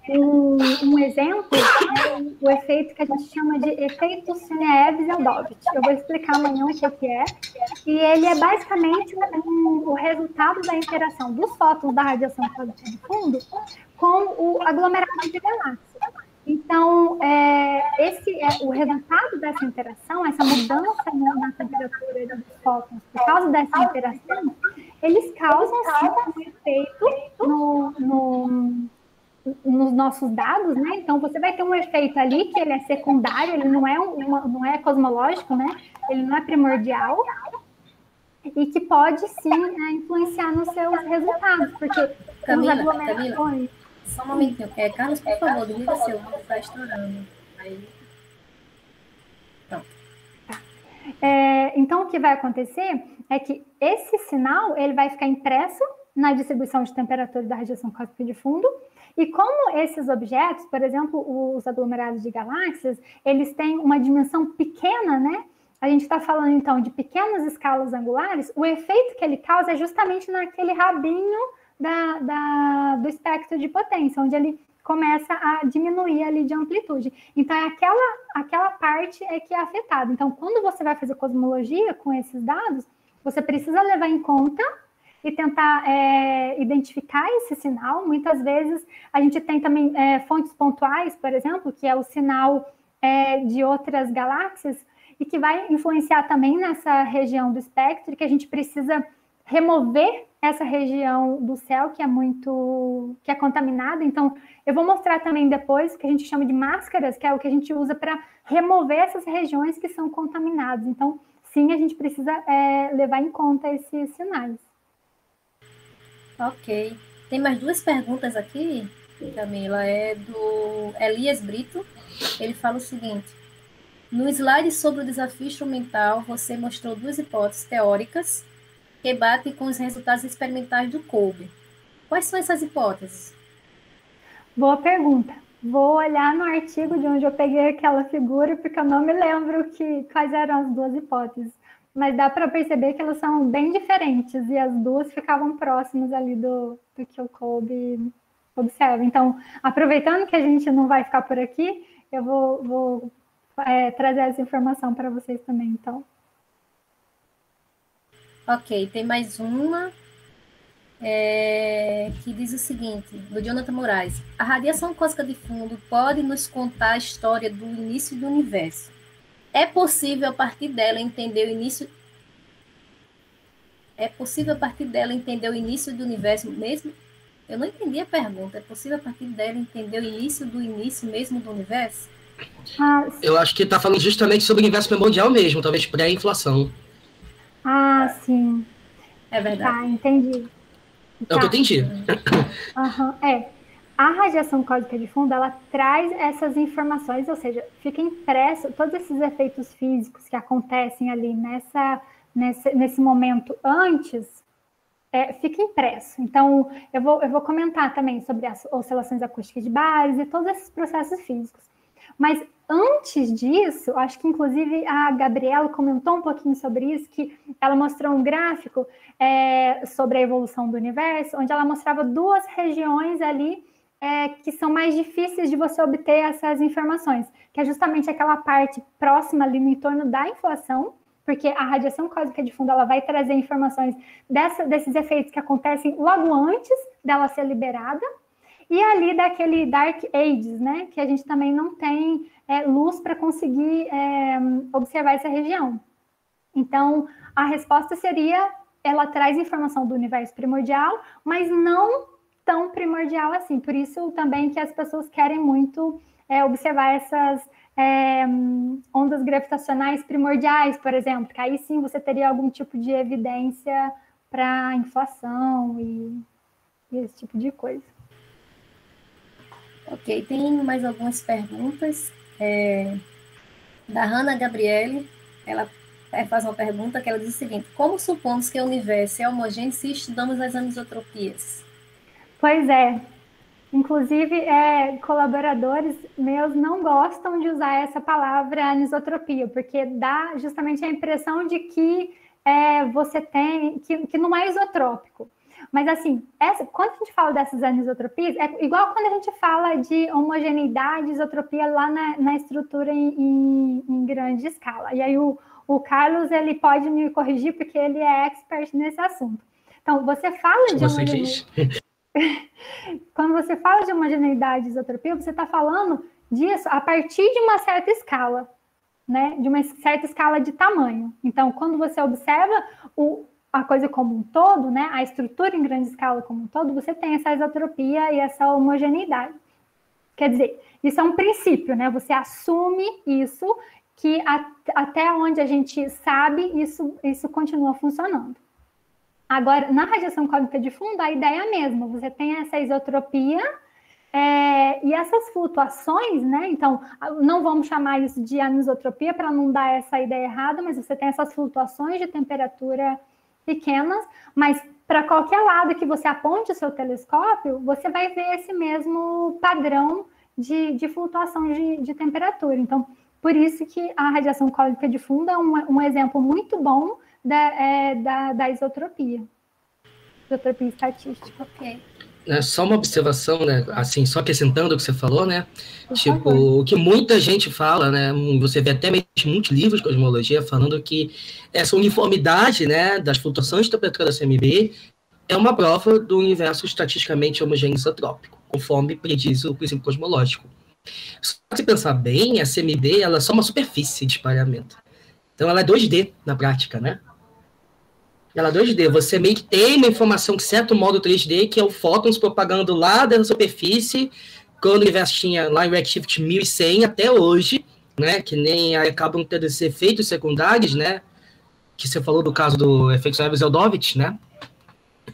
Um exemplo é o efeito que a gente chama de efeito Sunyaev-Zeldovich. Eu vou explicar amanhã o que é. E ele é basicamente o resultado da interação dos fótons da radiação cósmica de fundo com o aglomerado de galáxias. Então, esse é o resultado dessa interação, essa mudança na temperatura dos fótons, por causa dessa interação, eles causam sim um efeito nos nossos dados, né? Então, você vai ter um efeito ali que ele é secundário, ele não é cosmológico, né? Ele não é primordial. e que pode, sim, influenciar nos seus resultados, porque Camila, só um momentinho. Carlos, por favor, desliga seu áudio, está estourando. Aí... Pronto. Então, o que vai acontecer é que esse sinal ele vai ficar impresso na distribuição de temperatura da radiação cósmica de fundo, e como esses objetos, por exemplo, os aglomerados de galáxias, eles têm uma dimensão pequena, né? A gente está falando, então, de pequenas escalas angulares, o efeito que ele causa é justamente naquele rabinho do espectro de potência, onde ele começa a diminuir ali de amplitude. Então, aquela parte é que é afetada. Então, quando você vai fazer cosmologia com esses dados, você precisa levar em conta e tentar identificar esse sinal. Muitas vezes, a gente tem também fontes pontuais, por exemplo, que é o sinal de outras galáxias, e que vai influenciar também nessa região do espectro, que a gente precisa remover essa região do céu que é contaminada. Então, eu vou mostrar também depois o que a gente chama de máscaras, que é o que a gente usa para remover essas regiões que são contaminadas. Então, sim, a gente precisa levar em conta esses sinais. Ok. Tem mais duas perguntas aqui, Camila. É do Elias Brito. Ele fala o seguinte: no slide sobre o desafio instrumental, você mostrou duas hipóteses teóricas que batem com os resultados experimentais do COBE. Quais são essas hipóteses? Boa pergunta. Vou olhar no artigo de onde eu peguei aquela figura, porque eu não me lembro quais eram as duas hipóteses. Mas dá para perceber que elas são bem diferentes, e as duas ficavam próximas ali do que o COBE observa. Então, aproveitando que a gente não vai ficar por aqui, eu vou trazer essa informação para vocês também, então. Ok, tem mais uma que diz o seguinte, do Jonathan Moraes: a radiação cósmica de fundo pode nos contar a história do início do universo. É possível a partir dela entender o início do universo mesmo? Eu não entendi a pergunta. É possível a partir dela entender o início mesmo do universo? Eu acho que está falando justamente sobre o universo primordial mesmo, talvez pré-inflação. Sim. É verdade. Tá, entendi. É o que eu entendi. A radiação cósmica de fundo, ela traz essas informações, ou seja, fica impresso todos esses efeitos físicos que acontecem ali nesse momento antes, fica impresso. Então, eu vou comentar também sobre as oscilações acústicas de Bares e todos esses processos físicos. Mas antes disso, acho que inclusive a Gabriela comentou um pouquinho sobre isso, que ela mostrou um gráfico sobre a evolução do universo, onde ela mostrava duas regiões ali que são mais difíceis de você obter essas informações, que é justamente aquela parte próxima ali no entorno da inflação, porque a radiação cósmica de fundo ela vai trazer informações desses efeitos que acontecem logo antes dela ser liberada, e ali daquele Dark Ages, né, que a gente também não tem luz para conseguir observar essa região. Então, a resposta seria, ela traz informação do universo primordial, mas não tão primordial assim. Por isso também que as pessoas querem muito observar essas ondas gravitacionais primordiais, por exemplo, que aí sim você teria algum tipo de evidência para inflação e esse tipo de coisa. Ok, tem mais algumas perguntas. Da Hanna Gabriele, ela faz uma pergunta que ela diz o seguinte: como supomos que o universo é homogêneo se estudamos as anisotropias? Pois é. Inclusive, colaboradores meus não gostam de usar essa palavra anisotropia, porque dá justamente a impressão de que você tem, que não é isotrópico. Mas, assim, quando a gente fala dessas anisotropias, é igual quando a gente fala de homogeneidade, isotropia lá na estrutura em grande escala. E aí o Carlos, ele pode me corrigir, porque ele é expert nesse assunto. Então, você fala de homogeneidade... Quando você fala de homogeneidade e isotropia, você está falando disso a partir de uma certa escala, né? De uma certa escala de tamanho. Então, quando você observa a coisa como um todo, né? A estrutura em grande escala como um todo, você tem essa isotropia e essa homogeneidade. Quer dizer, isso é um princípio, né? Você assume isso que até onde a gente sabe, isso continua funcionando. Agora, na radiação cósmica de fundo, a ideia é a mesma. Você tem essa isotropia e essas flutuações, né? Então, não vamos chamar isso de anisotropia para não dar essa ideia errada, mas você tem essas flutuações de temperatura pequenas, mas para qualquer lado que você aponte o seu telescópio, você vai ver esse mesmo padrão de flutuação de temperatura. Então, por isso que a radiação cósmica de fundo é um exemplo muito bom da isotropia estatística. Ok. Só uma observação, né? Assim, só acrescentando o que você falou, né? Tipo, o que muita gente fala, né? Você vê até mesmo muitos livros de cosmologia falando que essa uniformidade, né, das flutuações de temperatura da CMB é uma prova do universo estatisticamente homogêneo isotrópico, conforme prediz o princípio cosmológico. Se você pensar bem, a CMB ela é só uma superfície de espalhamento. Então, ela é 2D na prática, né? Ela é 2D. Você meio que tem uma informação de certo modo 3D, que é o fóton se propagando lá da superfície, quando o universo tinha lá em Redshift 1100 até hoje, né? Que nem aí acabam tendo esses efeitos secundários, né? Que você falou do caso do efeito Zeldovich, né?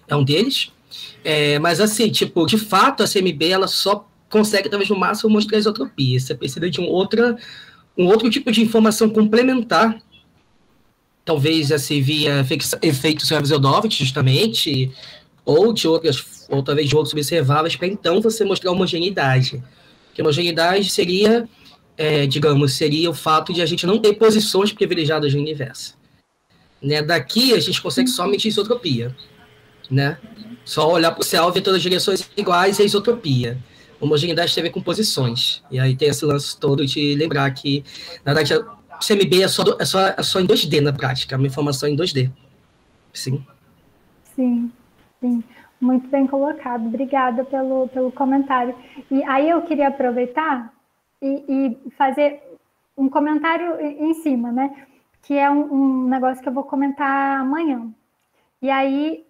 É um deles. Mas assim, tipo, de fato, a CMB ela só consegue, talvez no máximo, mostrar isotropia. Você precisa de um outro tipo de informação complementar, talvez assim, via efeitos Zeldovich, justamente, ou talvez de outros observáveis, para então você mostrar homogeneidade. Porque homogeneidade seria, seria o fato de a gente não ter posições privilegiadas no universo. Né? Daqui a gente consegue somente isotropia. Né? Só olhar para o céu, ver todas as direções iguais e a isotropia. Homogeneidade tem a ver com posições. E aí tem esse lance todo de lembrar que, na verdade, a CMB é só em 2D na prática, é uma informação em 2D. Sim. Sim. Muito bem colocado. Obrigada pelo comentário. E aí eu queria aproveitar e fazer um comentário em cima, né? Que é um negócio que eu vou comentar amanhã. E aí,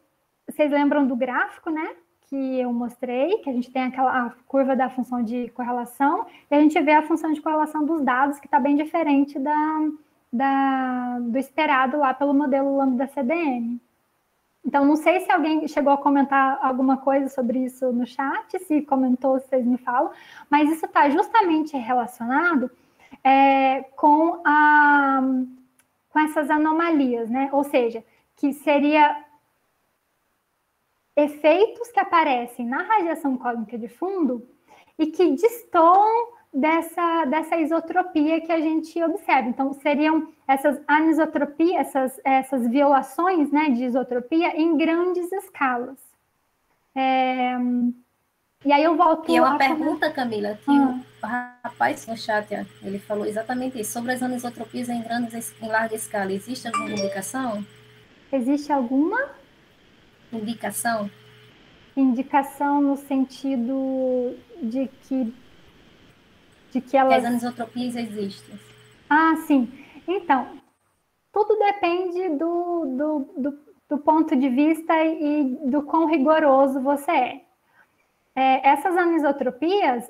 vocês lembram do gráfico, né? Que eu mostrei, que a gente tem a curva da função de correlação, e a gente vê a função de correlação dos dados, que está bem diferente do esperado lá pelo modelo lambda CDM. Então, não sei se alguém chegou a comentar alguma coisa sobre isso no chat, se comentou, vocês me falam, mas isso está justamente relacionado com essas anomalias, né? Ou seja, que seria efeitos que aparecem na radiação cósmica de fundo e que destoam dessa isotropia que a gente observa. Então, seriam essas anisotropias, essas violações, né, de isotropia em grandes escalas. E aí eu volto... E é uma pergunta, Camila, que o rapaz no chat, ele falou exatamente isso, sobre as anisotropias em larga escala. Existe alguma indicação? Existe alguma? Indicação? Indicação no sentido de que elas... Que as anisotropias existem. Ah, sim. Então, tudo depende do ponto de vista e do quão rigoroso você é. Essas anisotropias,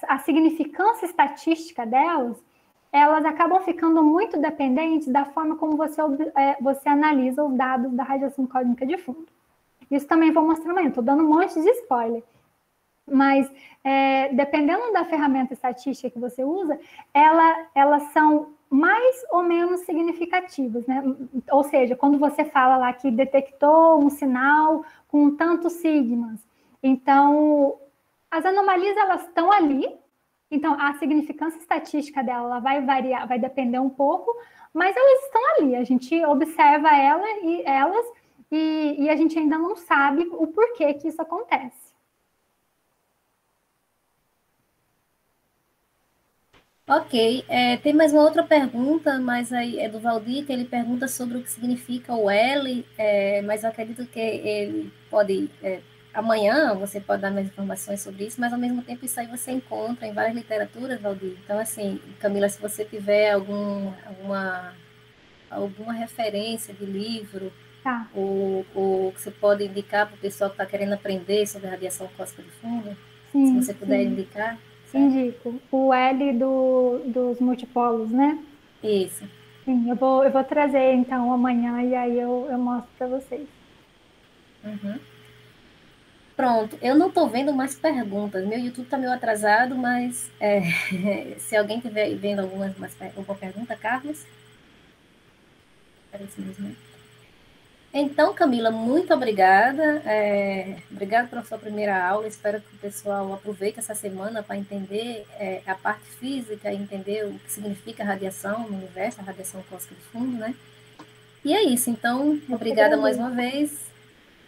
a significância estatística delas, elas acabam ficando muito dependentes da forma como você analisa os dados da radiação cósmica de fundo. Isso também vou mostrar amanhã, estou dando um monte de spoiler. Mas, dependendo da ferramenta estatística que você usa, elas são mais ou menos significativas, né? Ou seja, quando você fala lá que detectou um sinal com tantos sigmas, então, as anomalias, elas estão ali, então a significância estatística dela ela vai variar, vai depender um pouco, mas elas estão ali, a gente observa elas e a gente ainda não sabe o porquê que isso acontece. Ok, tem mais uma outra pergunta, mas aí é do Valdir, que ele pergunta sobre o que significa o L, mas eu acredito que ele pode, amanhã você pode dar mais informações sobre isso, mas ao mesmo tempo isso aí você encontra em várias literaturas, Valdir. Então, assim, Camila, se você tiver alguma referência de livro, Tá. ou que você pode indicar para o pessoal que está querendo aprender sobre a radiação cósmica de fundo, sim, se você puder indicar. Indico. O L dos multipolos, né? Isso. Sim, eu vou trazer então amanhã e aí eu mostro para vocês. Uhum. Pronto, eu não estou vendo mais perguntas. Meu YouTube está meio atrasado, mas se alguém tiver vendo alguma pergunta, Carlos? Parece mesmo, né? Então, Camila, muito obrigada. Obrigada pela sua primeira aula. Espero que o pessoal aproveite essa semana para entender a parte física, entender o que significa a radiação no universo, a radiação cósmica de fundo, né? E é isso. Então, obrigada mais uma vez.